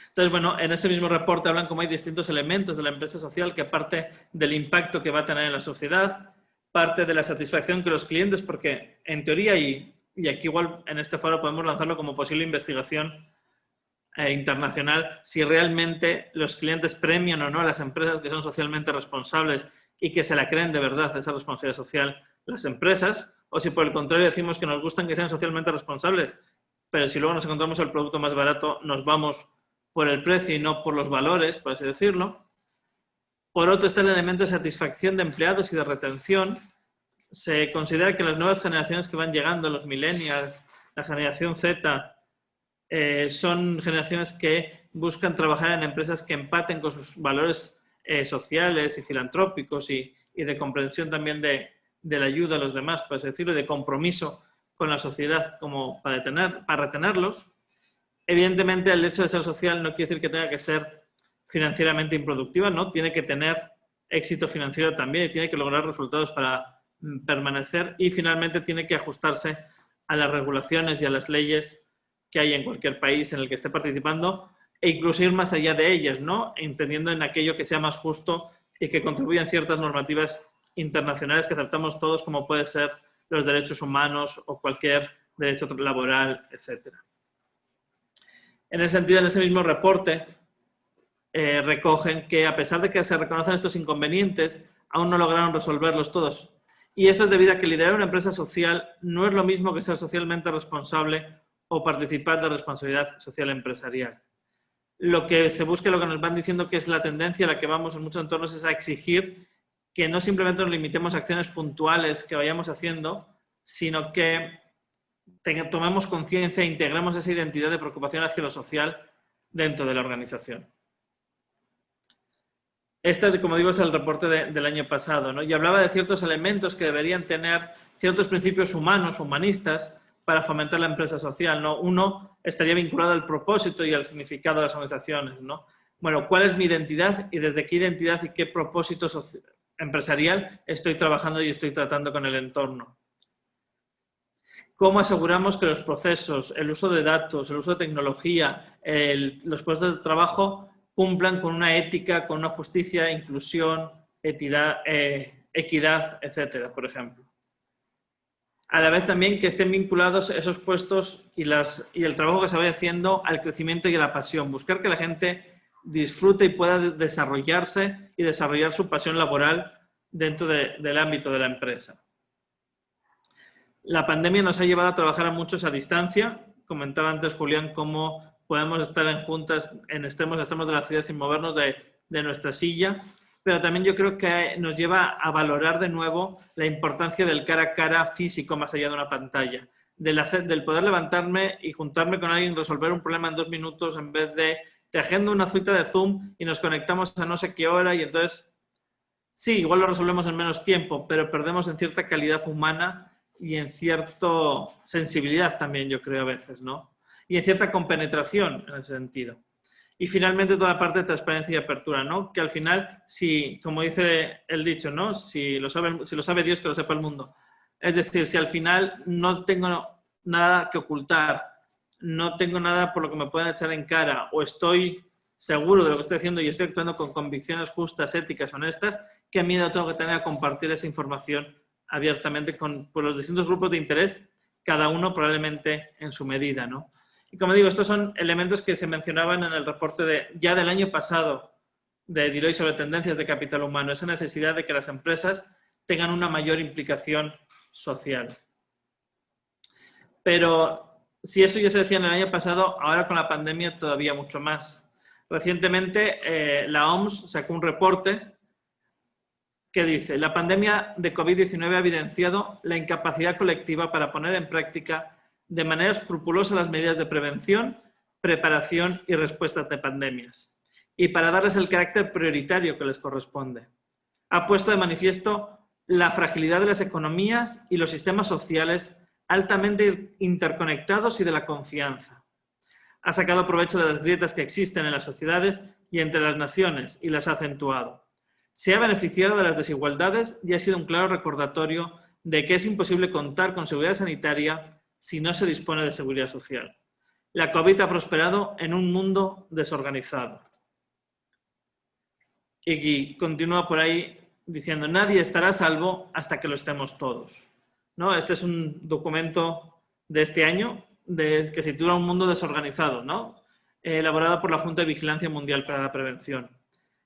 Entonces, bueno, en ese mismo reporte hablan cómo hay distintos elementos de la empresa social que parte del impacto que va a tener en la sociedad, parte de la satisfacción que los clientes, porque en teoría, y aquí igual en este foro podemos lanzarlo como posible investigación internacional, si realmente los clientes premian o no a las empresas que son socialmente responsables y que se la creen de verdad esa responsabilidad social las empresas, o si por el contrario decimos que nos gustan que sean socialmente responsables, pero si luego nos encontramos el producto más barato nos vamos por el precio y no por los valores, por así decirlo. Por otro está el elemento de satisfacción de empleados y de retención. Se considera que las nuevas generaciones que van llegando, los millennials, la generación Z, son generaciones que buscan trabajar en empresas que empaten con sus valores sociales y filantrópicos y de comprensión también de la ayuda a los demás, por así decirlo, de compromiso con la sociedad como para retenerlos. Evidentemente, el hecho de ser social no quiere decir que tenga que ser financieramente improductiva, ¿no? Tiene que tener éxito financiero también y tiene que lograr resultados para permanecer y finalmente tiene que ajustarse a las regulaciones y a las leyes que hay en cualquier país en el que esté participando e incluso ir más allá de ellas, ¿no? Entendiendo en aquello que sea más justo y que contribuya en ciertas normativas internacionales que aceptamos todos, como puede ser los derechos humanos o cualquier derecho laboral, etc. En ese sentido, en ese mismo reporte, recogen que a pesar de que se reconocen estos inconvenientes, aún no lograron resolverlos todos. Y esto es debido a que liderar una empresa social no es lo mismo que ser socialmente responsable o participar de responsabilidad social empresarial. Lo que se busca, lo que nos van diciendo que es la tendencia a la que vamos en muchos entornos, es a exigir que no simplemente nos limitemos a acciones puntuales que vayamos haciendo, sino que tomemos conciencia e integremos esa identidad de preocupación hacia lo social dentro de la organización. Este, como digo, es el reporte del año pasado, ¿no? Y hablaba de ciertos elementos que deberían tener ciertos principios humanos, humanistas, para fomentar la empresa social, ¿no? Uno estaría vinculado al propósito y al significado de las organizaciones, ¿no? Bueno, ¿cuál es mi identidad y desde qué identidad y qué propósito empresarial estoy trabajando y estoy tratando con el entorno? ¿Cómo aseguramos que los procesos, el uso de datos, el uso de tecnología, los puestos de trabajo cumplan con una ética, con una justicia, inclusión, equidad, etcétera, por ejemplo? A la vez también que estén vinculados esos puestos y el trabajo que se vaya haciendo al crecimiento y a la pasión. Buscar que la gente disfrute y pueda desarrollarse y desarrollar su pasión laboral dentro del ámbito de la empresa. La pandemia nos ha llevado a trabajar a muchos a distancia. Comentaba antes Julián cómo podemos estar en juntas en extremos de la ciudad sin movernos de nuestra silla. Pero también yo creo que nos lleva a valorar de nuevo la importancia del cara a cara físico más allá de una pantalla. Del poder levantarme y juntarme con alguien, resolver un problema en 2 minutos en vez de te agendo una cita de Zoom y nos conectamos a no sé qué hora y entonces, sí, igual lo resolvemos en menos tiempo, pero perdemos en cierta calidad humana y en cierta sensibilidad también, yo creo, a veces, ¿no? Y en cierta compenetración en ese sentido. Y finalmente toda la parte de transparencia y apertura, ¿no? Que al final, si, como dice el dicho, ¿no? Si lo sabe Dios, que lo sepa el mundo. Es decir, si al final no tengo nada que ocultar, no tengo nada por lo que me puedan echar en cara, o estoy seguro de lo que estoy haciendo y estoy actuando con convicciones justas, éticas, honestas, ¿qué miedo tengo que tener a compartir esa información abiertamente con los distintos grupos de interés, cada uno probablemente en su medida, ¿no? Y como digo, estos son elementos que se mencionaban en el reporte ya del año pasado de Deloitte sobre tendencias de capital humano, esa necesidad de que las empresas tengan una mayor implicación social. Pero si eso ya se decía en el año pasado, ahora con la pandemia todavía mucho más. Recientemente la OMS sacó un reporte que dice: la pandemia de COVID-19 ha evidenciado la incapacidad colectiva para poner en práctica de manera escrupulosa las medidas de prevención, preparación y respuesta ante pandemias, y para darles el carácter prioritario que les corresponde. Ha puesto de manifiesto la fragilidad de las economías y los sistemas sociales altamente interconectados y de la confianza. Ha sacado provecho de las grietas que existen en las sociedades y entre las naciones y las ha acentuado. Se ha beneficiado de las desigualdades y ha sido un claro recordatorio de que es imposible contar con seguridad sanitaria si no se dispone de seguridad social. La COVID ha prosperado en un mundo desorganizado. Y continúa por ahí diciendo: nadie estará a salvo hasta que lo estemos todos, ¿no? Este es un documento de este año que se titula Un mundo desorganizado, ¿no? Elaborado por la Junta de Vigilancia Mundial para la Prevención.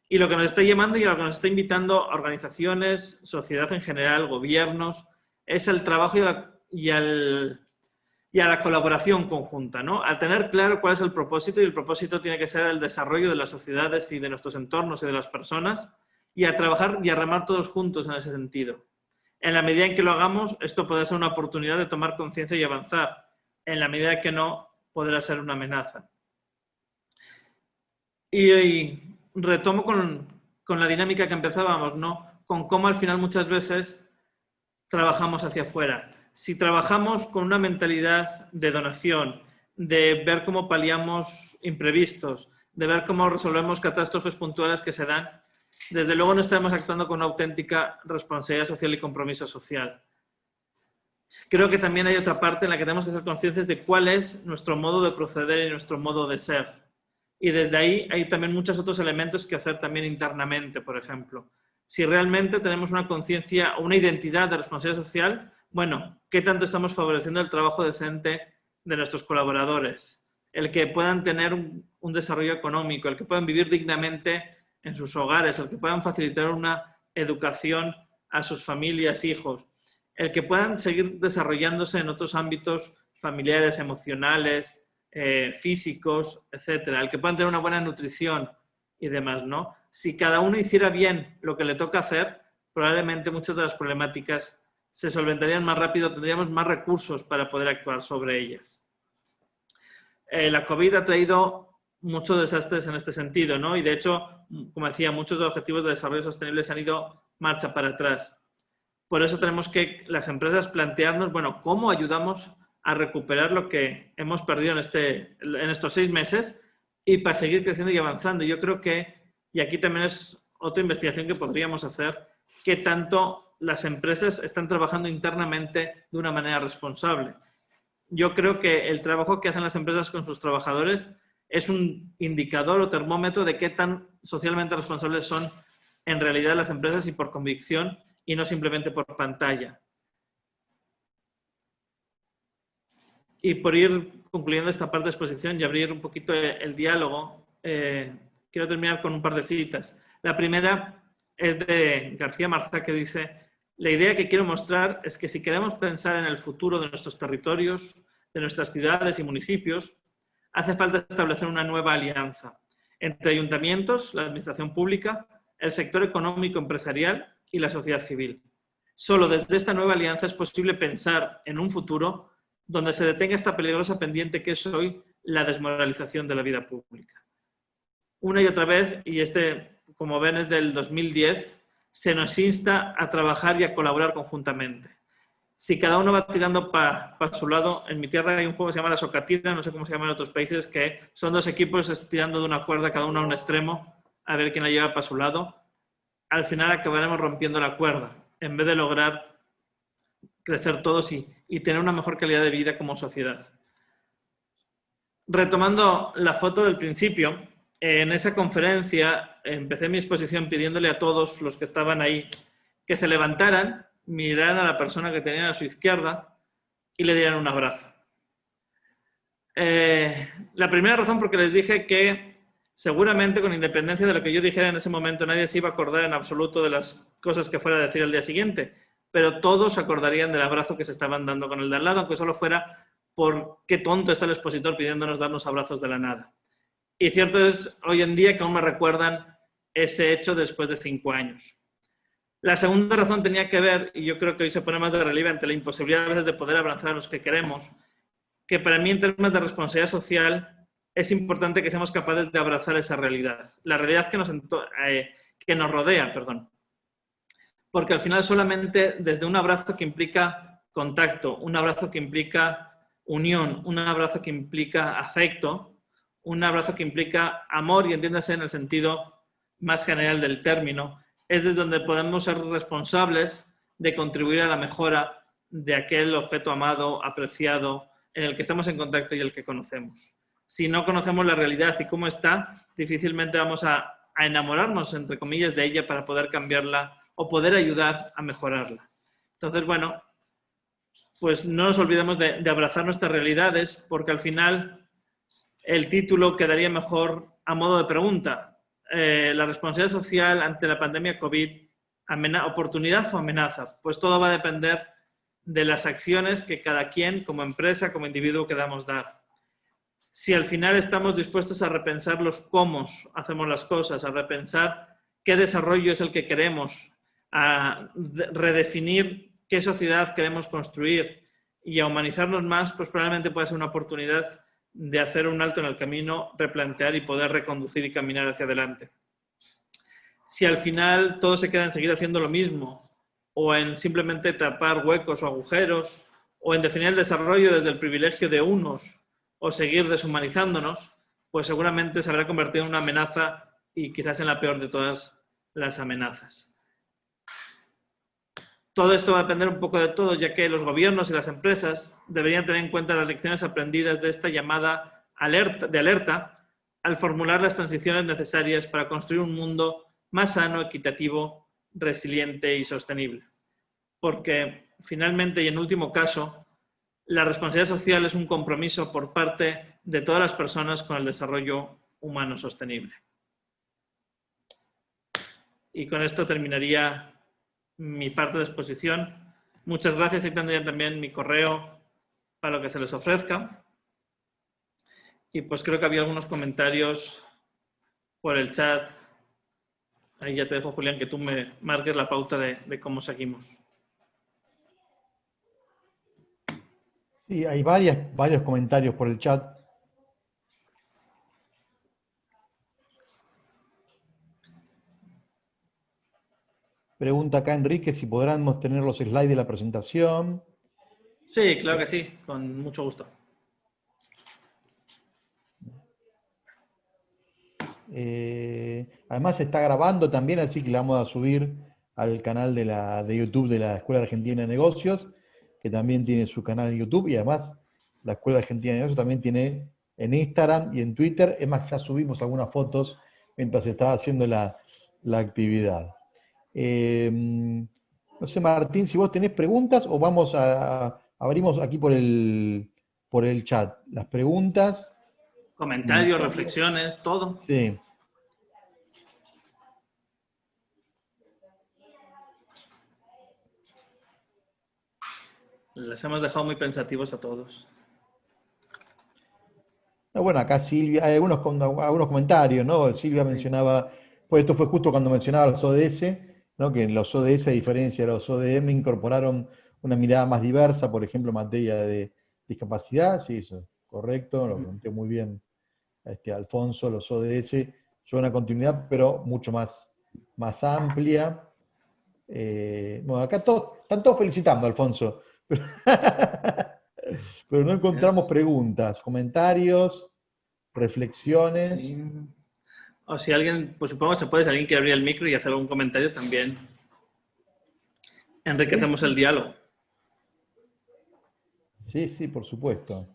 Y lo que nos está llamando y a lo que nos está invitando a organizaciones, sociedad en general, gobiernos, es el trabajo y a la colaboración conjunta, ¿no? Al tener claro cuál es el propósito, y el propósito tiene que ser el desarrollo de las sociedades y de nuestros entornos y de las personas, y a trabajar y a remar todos juntos en ese sentido. En la medida en que lo hagamos, esto podrá ser una oportunidad de tomar conciencia y avanzar. En la medida que no, podrá ser una amenaza. Y retomo con la dinámica que empezábamos, ¿no? Con cómo al final muchas veces trabajamos hacia afuera. Si trabajamos con una mentalidad de donación, de ver cómo paliamos imprevistos, de ver cómo resolvemos catástrofes puntuales que se dan, desde luego no estaremos actuando con una auténtica responsabilidad social y compromiso social. Creo que también hay otra parte en la que tenemos que ser conscientes de cuál es nuestro modo de proceder y nuestro modo de ser. Y desde ahí hay también muchos otros elementos que hacer también internamente, por ejemplo. Si realmente tenemos una conciencia o una identidad de responsabilidad social, bueno, ¿qué tanto estamos favoreciendo el trabajo decente de nuestros colaboradores? El que puedan tener un desarrollo económico, el que puedan vivir dignamente en sus hogares, el que puedan facilitar una educación a sus familias, hijos, el que puedan seguir desarrollándose en otros ámbitos familiares, emocionales, físicos, etcétera, el que puedan tener una buena nutrición y demás, ¿no? Si cada uno hiciera bien lo que le toca hacer, probablemente muchas de las problemáticas se solventarían más rápido, tendríamos más recursos para poder actuar sobre ellas. La COVID ha traído muchos desastres en este sentido, ¿no? Y de hecho, como decía, muchos de los objetivos de desarrollo sostenible se han ido marcha para atrás. Por eso tenemos que las empresas plantearnos, bueno, ¿cómo ayudamos a recuperar lo que hemos perdido en estos 6 meses y para seguir creciendo y avanzando? Yo creo que, y aquí también es otra investigación que podríamos hacer, qué tanto las empresas están trabajando internamente de una manera responsable. Yo creo que el trabajo que hacen las empresas con sus trabajadores es un indicador o termómetro de qué tan socialmente responsables son en realidad las empresas y por convicción y no simplemente por pantalla. Y por ir concluyendo esta parte de exposición y abrir un poquito el diálogo, quiero terminar con un par de citas. La primera es de García Marzá, que dice: la idea que quiero mostrar es que si queremos pensar en el futuro de nuestros territorios, de nuestras ciudades y municipios, hace falta establecer una nueva alianza entre ayuntamientos, la administración pública, el sector económico empresarial y la sociedad civil. Solo desde esta nueva alianza es posible pensar en un futuro donde se detenga esta peligrosa pendiente que es hoy la desmoralización de la vida pública. Una y otra vez, y como ven, es del 2010, se nos insta a trabajar y a colaborar conjuntamente. Si cada uno va tirando para su lado, en mi tierra hay un juego que se llama la socatira, no sé cómo se llama en otros países, que son 2 equipos tirando de una cuerda, cada uno a un extremo, a ver quién la lleva para su lado. Al final acabaremos rompiendo la cuerda, en vez de lograr crecer todos y tener una mejor calidad de vida como sociedad. Retomando la foto del principio, en esa conferencia empecé mi exposición pidiéndole a todos los que estaban ahí que se levantaran, miraran a la persona que tenían a su izquierda y le dieran un abrazo. La primera razón porque les dije que seguramente, con independencia de lo que yo dijera en ese momento, nadie se iba a acordar en absoluto de las cosas que fuera a decir el día siguiente, pero todos se acordarían del abrazo que se estaban dando con el de al lado, aunque solo fuera por qué tonto está el expositor pidiéndonos darnos abrazos de la nada. Y cierto es hoy en día que aún me recuerdan ese hecho después de 5 años. La segunda razón tenía que ver, y yo creo que hoy se pone más de relieve ante la imposibilidad a veces de poder abrazar a los que queremos, que para mí en términos de responsabilidad social es importante que seamos capaces de abrazar esa realidad, la realidad que nos rodea, perdón. Porque al final solamente desde un abrazo que implica contacto, un abrazo que implica unión, un abrazo que implica afecto, un abrazo que implica amor, y entiéndase en el sentido más general del término, es desde donde podemos ser responsables de contribuir a la mejora de aquel objeto amado, apreciado, en el que estamos en contacto y el que conocemos. Si no conocemos la realidad y cómo está, difícilmente vamos a enamorarnos, entre comillas, de ella para poder cambiarla o poder ayudar a mejorarla. Entonces, bueno, pues no nos olvidemos de abrazar nuestras realidades, porque al final el título quedaría mejor a modo de pregunta. La responsabilidad social ante la pandemia COVID, ¿oportunidad o amenaza? Pues todo va a depender de las acciones que cada quien, como empresa, como individuo, queramos dar. Si al final estamos dispuestos a repensar los cómo hacemos las cosas, a repensar qué desarrollo es el que queremos, a redefinir qué sociedad queremos construir y a humanizarnos más, pues probablemente pueda ser una oportunidad de hacer un alto en el camino, replantear y poder reconducir y caminar hacia adelante. Si al final todo se queda en seguir haciendo lo mismo, o en simplemente tapar huecos o agujeros, o en definir el desarrollo desde el privilegio de unos, o seguir deshumanizándonos, pues seguramente se habrá convertido en una amenaza y quizás en la peor de todas las amenazas. Todo esto va a depender un poco de todo, ya que los gobiernos y las empresas deberían tener en cuenta las lecciones aprendidas de esta llamada alerta al formular las transiciones necesarias para construir un mundo más sano, equitativo, resiliente y sostenible. Porque finalmente y en último caso, la responsabilidad social es un compromiso por parte de todas las personas con el desarrollo humano sostenible. Y con esto terminaría mi parte de exposición. Muchas gracias, y tendrían también mi correo para lo que se les ofrezca. Y pues creo que había algunos comentarios por el chat. Ahí ya te dejo, Julián, que tú me marques la pauta de cómo seguimos. Sí, hay varios comentarios por el chat. Pregunta acá Enrique si podrán tener los slides de la presentación. Sí, claro que sí, con mucho gusto. Además se está grabando también, así que la vamos a subir al canal de YouTube de la Escuela Argentina de Negocios, que también tiene su canal en YouTube, y además la Escuela Argentina de Negocios también tiene en Instagram y en Twitter. Es más, ya subimos algunas fotos mientras se estaba haciendo la actividad. No sé, Martín, si vos tenés preguntas o vamos abrimos aquí por el chat las preguntas. Comentarios, reflexiones, todo. Sí. Les hemos dejado muy pensativos a todos. Bueno, acá Silvia, hay algunos comentarios, ¿no? Silvia mencionaba, pues esto fue justo cuando mencionaba los ODS, ¿no? Que los ODS, a diferencia de los ODM, incorporaron una mirada más diversa, por ejemplo, en materia de discapacidad. Sí, eso es correcto, lo pregunté muy bien Alfonso. Los ODS son una continuidad, pero mucho más amplia. Bueno, acá están todos felicitando, Alfonso. Pero no encontramos preguntas, comentarios, reflexiones. Sí. O si alguien, pues supongo que se puede, si alguien quiere abrir el micro y hacer algún comentario también. Enriquecemos el diálogo. Sí, sí, por supuesto.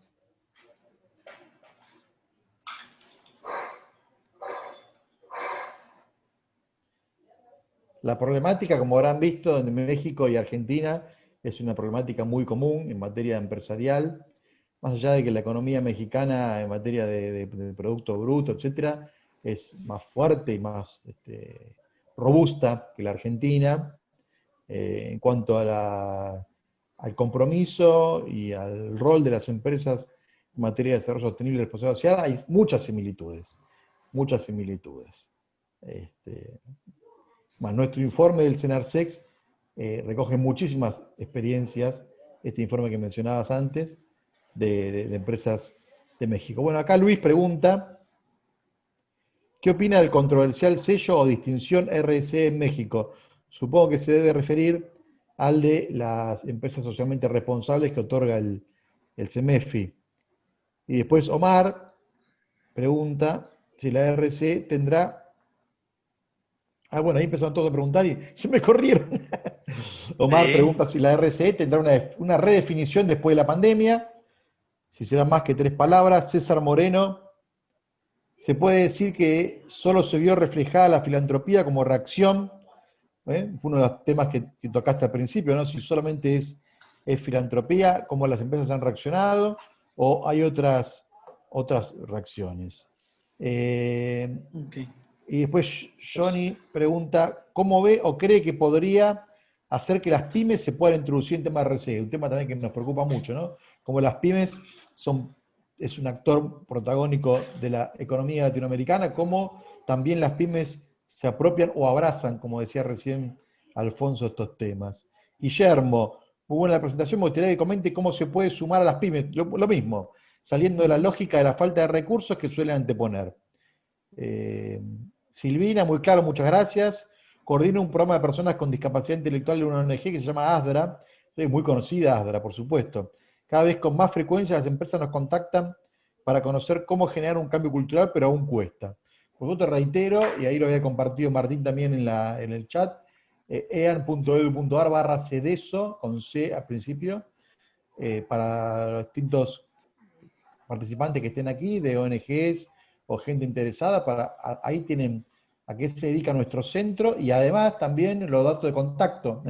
La problemática, como habrán visto, en México y Argentina es una problemática muy común en materia empresarial. Más allá de que la economía mexicana en materia de Producto Bruto, etcétera, es más fuerte y más robusta que la Argentina, en cuanto al compromiso y al rol de las empresas en materia de desarrollo sostenible y responsabilidad social, hay muchas similitudes, muchas similitudes. Nuestro informe del Senarsex recoge muchísimas experiencias, este informe que mencionabas antes, de empresas de México. Bueno, acá Luis pregunta, ¿qué opina del controversial sello o distinción RSE en México? Supongo que se debe referir al de las empresas socialmente responsables que otorga el CEMEFI. Y después Omar pregunta si la RSE tendrá... Ah, bueno, ahí empezaron todos a preguntar y se me corrieron. Omar pregunta si la RSE tendrá una redefinición después de la pandemia, si será más que 3 palabras. César Moreno, ¿se puede decir que solo se vio reflejada la filantropía como reacción? Fue uno de los temas que tocaste al principio, ¿no? Si solamente es filantropía, cómo las empresas han reaccionado, o hay otras reacciones. Y después Johnny pregunta, ¿cómo ve o cree que podría hacer que las pymes se puedan introducir en temas de RSE? Un tema también que nos preocupa mucho, ¿no? Como las pymes es un actor protagónico de la economía latinoamericana, como también las pymes se apropian o abrazan, como decía recién Alfonso, estos temas. Guillermo, muy buena la presentación, me gustaría que comente cómo se puede sumar a las pymes, lo mismo, saliendo de la lógica de la falta de recursos que suelen anteponer. Silvina, muy claro, muchas gracias. Coordina un programa de personas con discapacidad intelectual de una ONG que se llama ASDRA, muy conocida ASDRA, por supuesto. Cada vez con más frecuencia las empresas nos contactan para conocer cómo generar un cambio cultural, pero aún cuesta. Por eso te reitero, y ahí lo había compartido Martín también en el chat, ean.edu.ar/cedeso, con C al principio, para los distintos participantes que estén aquí, de ONGs o gente interesada, ahí tienen a qué se dedica nuestro centro y además también los datos de contacto.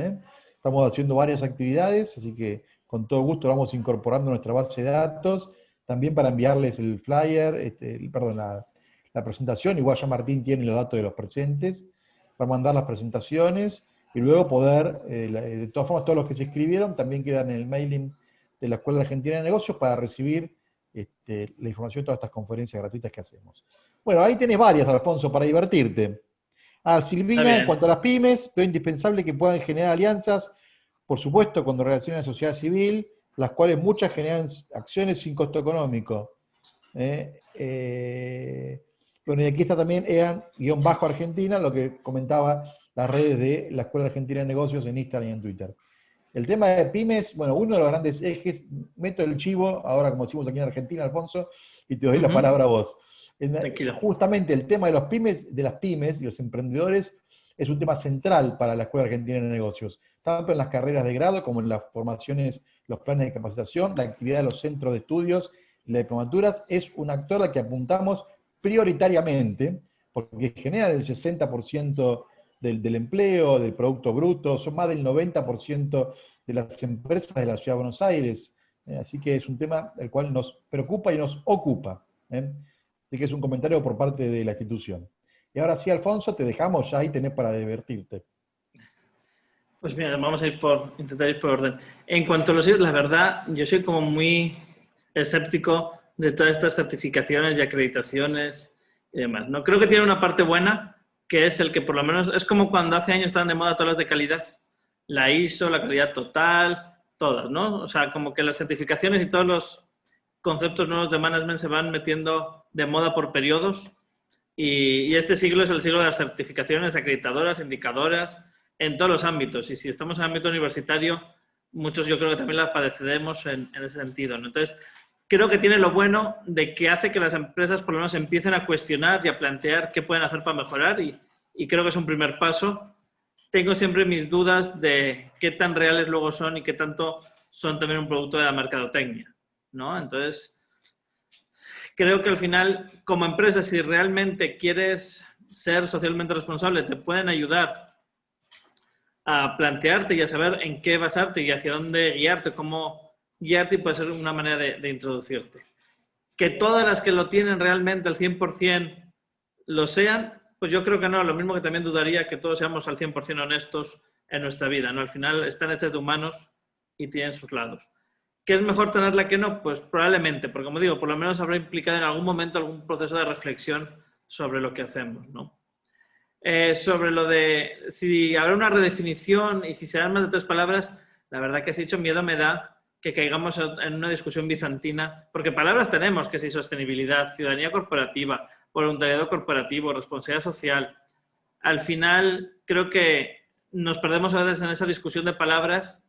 Estamos haciendo varias actividades, así que con todo gusto vamos incorporando nuestra base de datos, también para enviarles el flyer, perdón, la presentación, igual ya Martín tiene los datos de los presentes, para mandar las presentaciones y luego poder, de todas formas todos los que se inscribieron también quedan en el mailing de la Escuela Argentina de Negocios para recibir la información de todas estas conferencias gratuitas que hacemos. Bueno, ahí tenés varias, Alfonso, para divertirte. Silvina, en cuanto a las pymes, veo indispensable que puedan generar alianzas, por supuesto, con relaciones a la sociedad civil, las cuales muchas generan acciones sin costo económico. Bueno, y aquí está también EAN-Argentina, lo que comentaba las redes de la Escuela Argentina de Negocios en Instagram y en Twitter. El tema de pymes, bueno, uno de los grandes ejes, meto el chivo, ahora como decimos aquí en Argentina, Alfonso, y te doy la palabra a vos. Tranquilo. Justamente el tema de las pymes y los emprendedores es un tema central para la Escuela Argentina de Negocios, tanto en las carreras de grado como en las formaciones, los planes de capacitación, la actividad de los centros de estudios, las diplomaturas, es un actor al que apuntamos prioritariamente, porque genera el 60% del empleo, del Producto Bruto, son más del 90% de las empresas de la Ciudad de Buenos Aires, así que es un tema el cual nos preocupa y nos ocupa. Así que es un comentario por parte de la institución. Y ahora sí, Alfonso, te dejamos ya ahí tenés para divertirte. Pues mira, vamos a intentar ir por orden. En cuanto a los IES, la verdad, yo soy como muy escéptico de todas estas certificaciones y acreditaciones y demás. No creo que tiene una parte buena, que es el que por lo menos, es como cuando hace años estaban de moda todas las de calidad. La ISO, la calidad total, todas, ¿no? O sea, como que las certificaciones y todos los conceptos nuevos de management se van metiendo de moda por periodos. Y este siglo es el siglo de las certificaciones acreditadoras, indicadoras, en todos los ámbitos. Y si estamos en el ámbito universitario, muchos yo creo que también las padeceremos en ese sentido, ¿no? Entonces, creo que tiene lo bueno de que hace que las empresas por lo menos empiecen a cuestionar y a plantear qué pueden hacer para mejorar y creo que es un primer paso. Tengo siempre mis dudas de qué tan reales luego son y qué tanto son también un producto de la mercadotecnia, ¿no? Entonces, creo que al final, como empresa, si realmente quieres ser socialmente responsable, te pueden ayudar a plantearte y a saber en qué basarte y hacia dónde guiarte, cómo guiarte, y puede ser una manera de introducirte. Que todas las que lo tienen realmente al 100% lo sean, pues yo creo que no. Lo mismo que también dudaría que todos seamos al 100% honestos en nuestra vida, ¿no? Al final están hechas de humanos y tienen sus lados. ¿Qué es mejor tenerla que no? Pues probablemente, porque como digo, por lo menos habrá implicado en algún momento algún proceso de reflexión sobre lo que hacemos, ¿no? Sobre lo de si habrá una redefinición y si serán más de 3 palabras, la verdad que has dicho, miedo me da que caigamos en una discusión bizantina, porque palabras tenemos, que si sostenibilidad, ciudadanía corporativa, voluntariado corporativo, responsabilidad social. Al final, creo que nos perdemos a veces en esa discusión de palabras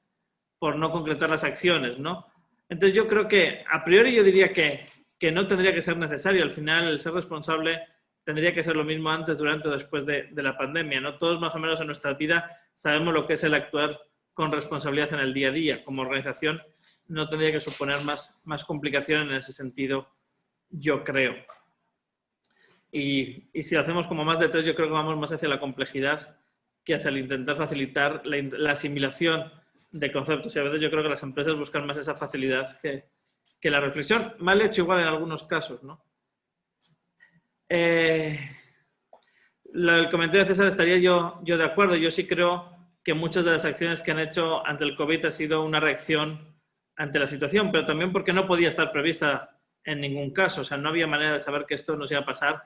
por no concretar las acciones, ¿no? Entonces yo creo que, a priori yo diría que no tendría que ser necesario. Al final, el ser responsable tendría que ser lo mismo antes, durante o después de la pandemia, ¿no? Todos más o menos en nuestra vida sabemos lo que es el actuar con responsabilidad en el día a día. Como organización no tendría que suponer más complicación en ese sentido, yo creo. Y si hacemos como más de 3, yo creo que vamos más hacia la complejidad que hacia el intentar facilitar la asimilación de conceptos. Y a veces yo creo que las empresas buscan más esa facilidad que la reflexión. Mal hecho igual en algunos casos, ¿no? El comentario de César estaría yo de acuerdo. Yo sí creo que muchas de las acciones que han hecho ante el COVID ha sido una reacción ante la situación, pero también porque no podía estar prevista en ningún caso. O sea, no había manera de saber que esto nos iba a pasar.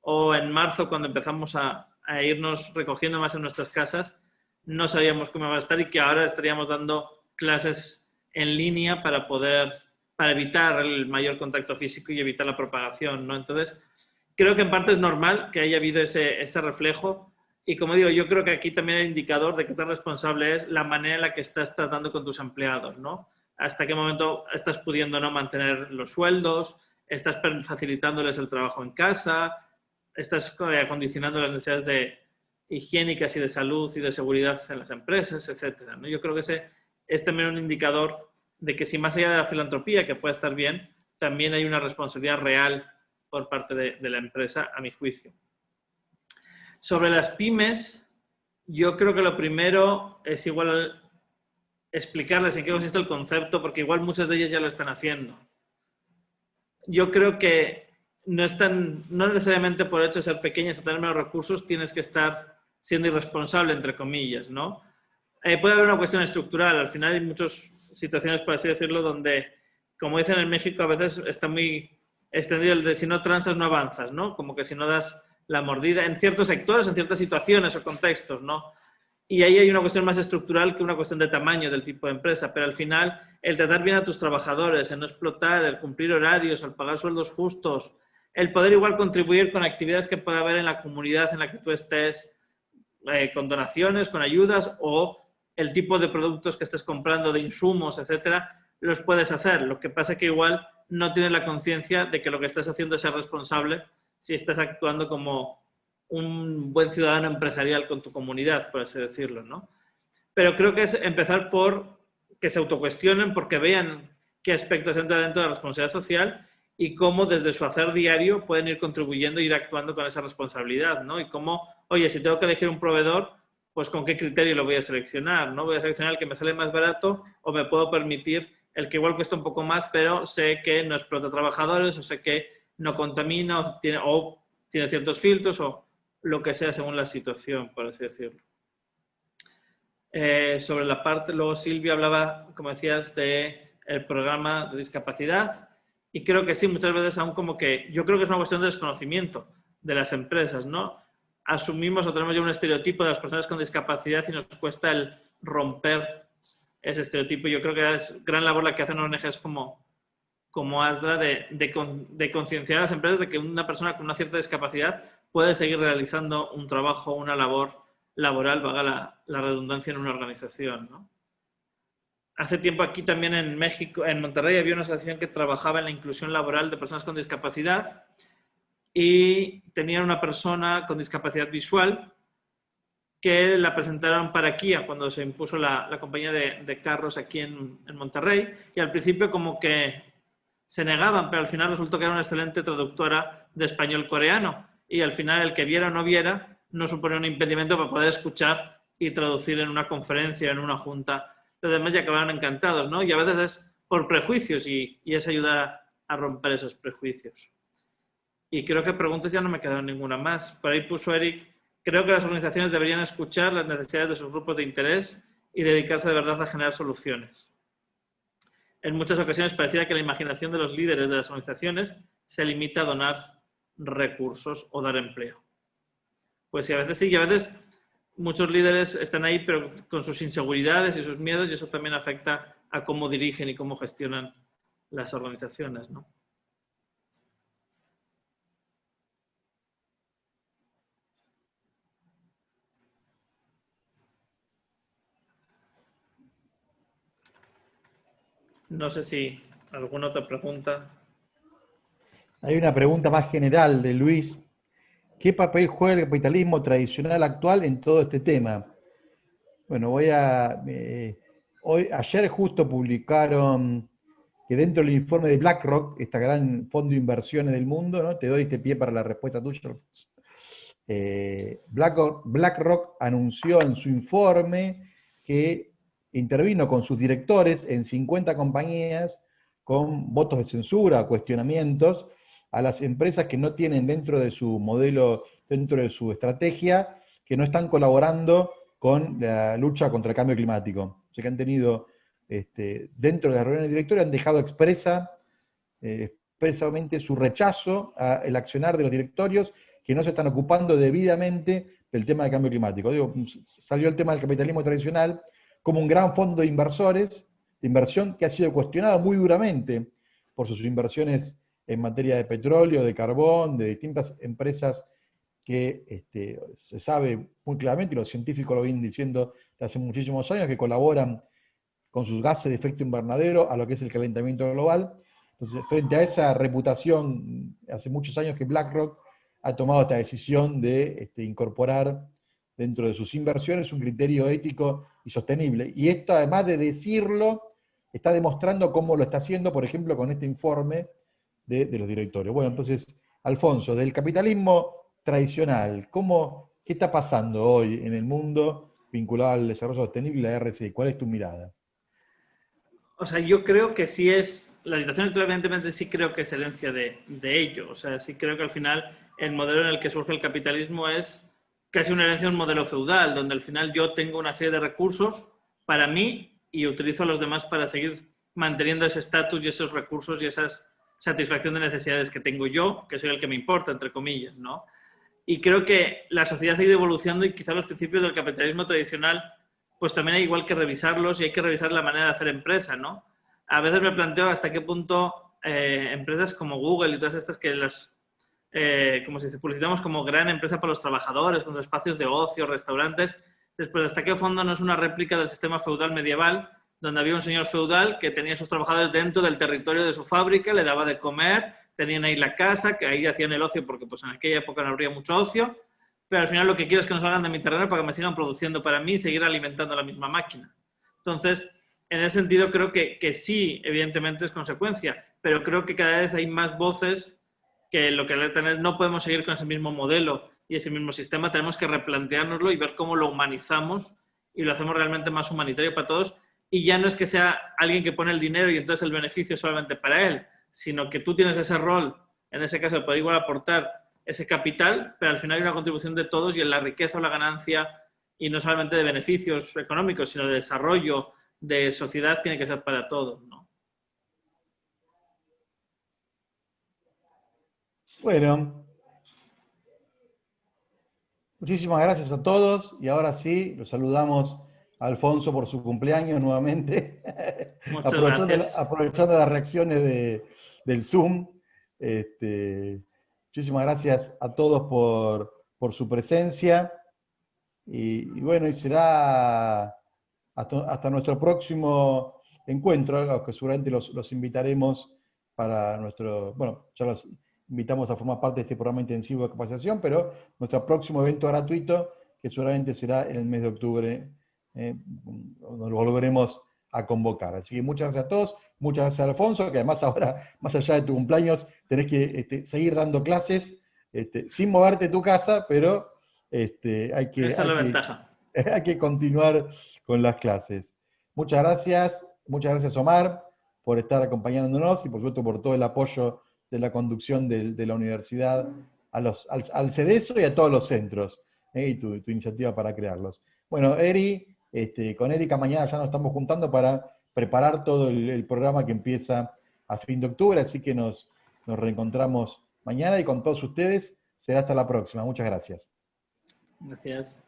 O en marzo, cuando empezamos a irnos recogiendo más en nuestras casas, no sabíamos cómo iba a estar y que ahora estaríamos dando clases en línea para evitar el mayor contacto físico y evitar la propagación, ¿no? Entonces, creo que en parte es normal que haya habido ese reflejo y, como digo, yo creo que aquí también el indicador de qué tan responsable es la manera en la que estás tratando con tus empleados, ¿no? Hasta qué momento estás pudiendo no mantener los sueldos, estás facilitándoles el trabajo en casa, estás acondicionando las necesidades higiénicas y de salud y de seguridad en las empresas, etcétera, ¿no? Yo creo que ese es también un indicador de que si más allá de la filantropía, que puede estar bien, también hay una responsabilidad real por parte de la empresa, a mi juicio. Sobre las pymes, yo creo que lo primero es igual explicarles en qué consiste el concepto, porque igual muchas de ellas ya lo están haciendo. Yo creo que no necesariamente por el hecho de ser pequeñas o tener menos recursos tienes que estar siendo irresponsable, entre comillas, ¿no? Puede haber una cuestión estructural. Al final hay muchas situaciones, por así decirlo, donde, como dicen en México, a veces está muy extendido el de si no transas no avanzas, ¿no? Como que si no das la mordida en ciertos sectores, en ciertas situaciones o contextos, ¿no? Y ahí hay una cuestión más estructural que una cuestión de tamaño del tipo de empresa, pero al final el tratar bien a tus trabajadores, el no explotar, el cumplir horarios, el pagar sueldos justos, el poder igual contribuir con actividades que pueda haber en la comunidad en la que tú estés, con donaciones, con ayudas, o el tipo de productos que estés comprando, de insumos, etcétera, los puedes hacer. Lo que pasa es que igual no tienes la conciencia de que lo que estás haciendo es ser responsable si estás actuando como un buen ciudadano empresarial con tu comunidad, por así decirlo, ¿no? Pero creo que es empezar por que se autocuestionen, porque vean qué aspectos entran dentro de la responsabilidad social y cómo desde su hacer diario pueden ir contribuyendo e ir actuando con esa responsabilidad, ¿no? Y cómo, oye, si tengo que elegir un proveedor, pues con qué criterio lo voy a seleccionar, ¿no? Voy a seleccionar el que me sale más barato o me puedo permitir el que igual cuesta un poco más, pero sé que no explota trabajadores, o sé que no contamina, o tiene ciertos filtros, o lo que sea según la situación, por así decirlo. Sobre la parte, luego Silvia hablaba, como decías, del programa de discapacidad, y creo que sí, muchas veces aún como que, yo creo que es una cuestión de desconocimiento de las empresas, ¿no? Asumimos o tenemos ya un estereotipo de las personas con discapacidad y nos cuesta el romper ese estereotipo. Yo creo que es gran labor la que hacen ONGs como ASDRA de concienciar a las empresas de que una persona con una cierta discapacidad puede seguir realizando un trabajo, una labor laboral, valga la redundancia, en una organización, ¿no? Hace tiempo aquí también en México, en Monterrey, había una asociación que trabajaba en la inclusión laboral de personas con discapacidad y tenían una persona con discapacidad visual que la presentaron para Kia cuando se impuso la compañía de carros aquí en Monterrey, y al principio como que se negaban, pero al final resultó que era una excelente traductora de español-coreano, y al final el que viera o no viera no supone un impedimento para poder escuchar y traducir en una conferencia, en una junta. Los demás ya acabaron encantados, ¿no? Y a veces es por prejuicios y es ayudar a romper esos prejuicios. Y creo que preguntas ya no me quedaron ninguna más. Por ahí puso Eric, creo que las organizaciones deberían escuchar las necesidades de sus grupos de interés y dedicarse de verdad a generar soluciones. En muchas ocasiones pareciera que la imaginación de los líderes de las organizaciones se limita a donar recursos o dar empleo. Pues sí, a veces sí, y a veces muchos líderes están ahí, pero con sus inseguridades y sus miedos, y eso también afecta a cómo dirigen y cómo gestionan las organizaciones, ¿no? No sé si alguna otra pregunta. Hay una pregunta más general de Luis. ¿Qué papel juega el capitalismo tradicional actual en todo este tema? Bueno, ayer justo publicaron que dentro del informe de BlackRock, esta gran fondo de inversiones del mundo, ¿no? Te doy este pie para la respuesta tuya. BlackRock anunció en su informe que intervino con sus directores en 50 compañías con votos de censura, cuestionamientos a las empresas que no tienen dentro de su modelo, dentro de su estrategia, que no están colaborando con la lucha contra el cambio climático. O sea que han tenido, dentro de la reunión de directores, han dejado expresamente su rechazo al accionar de los directorios que no se están ocupando debidamente del tema del cambio climático. Digo, salió el tema del capitalismo tradicional como un gran fondo de inversores, de inversión que ha sido cuestionado muy duramente por sus inversiones en materia de petróleo, de carbón, de distintas empresas que se sabe muy claramente, y los científicos lo vienen diciendo desde hace muchísimos años, que colaboran con sus gases de efecto invernadero a lo que es el calentamiento global. Entonces, frente a esa reputación, hace muchos años que BlackRock ha tomado esta decisión de incorporar, dentro de sus inversiones un criterio ético y sostenible. Y esto, además de decirlo, está demostrando cómo lo está haciendo, por ejemplo, con este informe de los directorios. Bueno, entonces, Alfonso, del capitalismo tradicional, ¿qué está pasando hoy en el mundo vinculado al desarrollo sostenible y la RSI? ¿Cuál es tu mirada? O sea, yo creo que sí es, la situación actual evidentemente sí creo que es herencia de ello. O sea, sí creo que al final el modelo en el que surge el capitalismo es casi una herencia de un modelo feudal, donde al final yo tengo una serie de recursos para mí y utilizo a los demás para seguir manteniendo ese estatus y esos recursos y esa satisfacción de necesidades que tengo yo, que soy el que me importa, entre comillas, ¿no? Y creo que la sociedad ha ido evolucionando y quizá los principios del capitalismo tradicional pues también hay igual que revisarlos y hay que revisar la manera de hacer empresa, ¿no? A veces me planteo hasta qué punto empresas como Google y todas estas que las, como se dice, publicitamos como gran empresa para los trabajadores, con sus espacios de ocio, restaurantes, después hasta qué fondo no es una réplica del sistema feudal medieval, donde había un señor feudal que tenía a sus trabajadores dentro del territorio de su fábrica, le daba de comer, tenían ahí la casa, que ahí hacían el ocio porque pues en aquella época no habría mucho ocio, pero al final lo que quiero es que no salgan de mi terreno para que me sigan produciendo para mí y seguir alimentando la misma máquina. Entonces, en ese sentido creo que sí, evidentemente es consecuencia, pero creo que cada vez hay más voces que lo que alertan es no podemos seguir con ese mismo modelo y ese mismo sistema, tenemos que replanteárnoslo y ver cómo lo humanizamos y lo hacemos realmente más humanitario para todos, y ya no es que sea alguien que pone el dinero y entonces el beneficio es solamente para él, sino que tú tienes ese rol, en ese caso de poder igual aportar ese capital, pero al final hay una contribución de todos y en la riqueza o la ganancia, y no solamente de beneficios económicos, sino de desarrollo, de sociedad, tiene que ser para todos, ¿no? Bueno, muchísimas gracias a todos y ahora sí, los saludamos a Alfonso por su cumpleaños nuevamente, Muchas gracias. aprovechando las reacciones del Zoom. Muchísimas gracias a todos por su presencia y bueno, y será hasta nuestro próximo encuentro, a los que seguramente los invitaremos para nuestro, bueno, ya los invitamos a formar parte de este programa intensivo de capacitación, pero nuestro próximo evento gratuito, que seguramente será en el mes de octubre, nos lo volveremos a convocar. Así que muchas gracias a todos, muchas gracias a Alfonso, que además ahora, más allá de tu cumpleaños, tenés que seguir dando clases, sin moverte de tu casa, pero hay Esa es la ventaja. hay que continuar con las clases. Muchas gracias Omar por estar acompañándonos y por supuesto por todo el apoyo de la conducción de la universidad al CEDESO y a todos los centros, y tu iniciativa para crearlos. Bueno, Eri, con Erika mañana ya nos estamos juntando para preparar todo el programa que empieza a fin de octubre, así que nos reencontramos mañana y con todos ustedes será hasta la próxima. Muchas gracias. Gracias.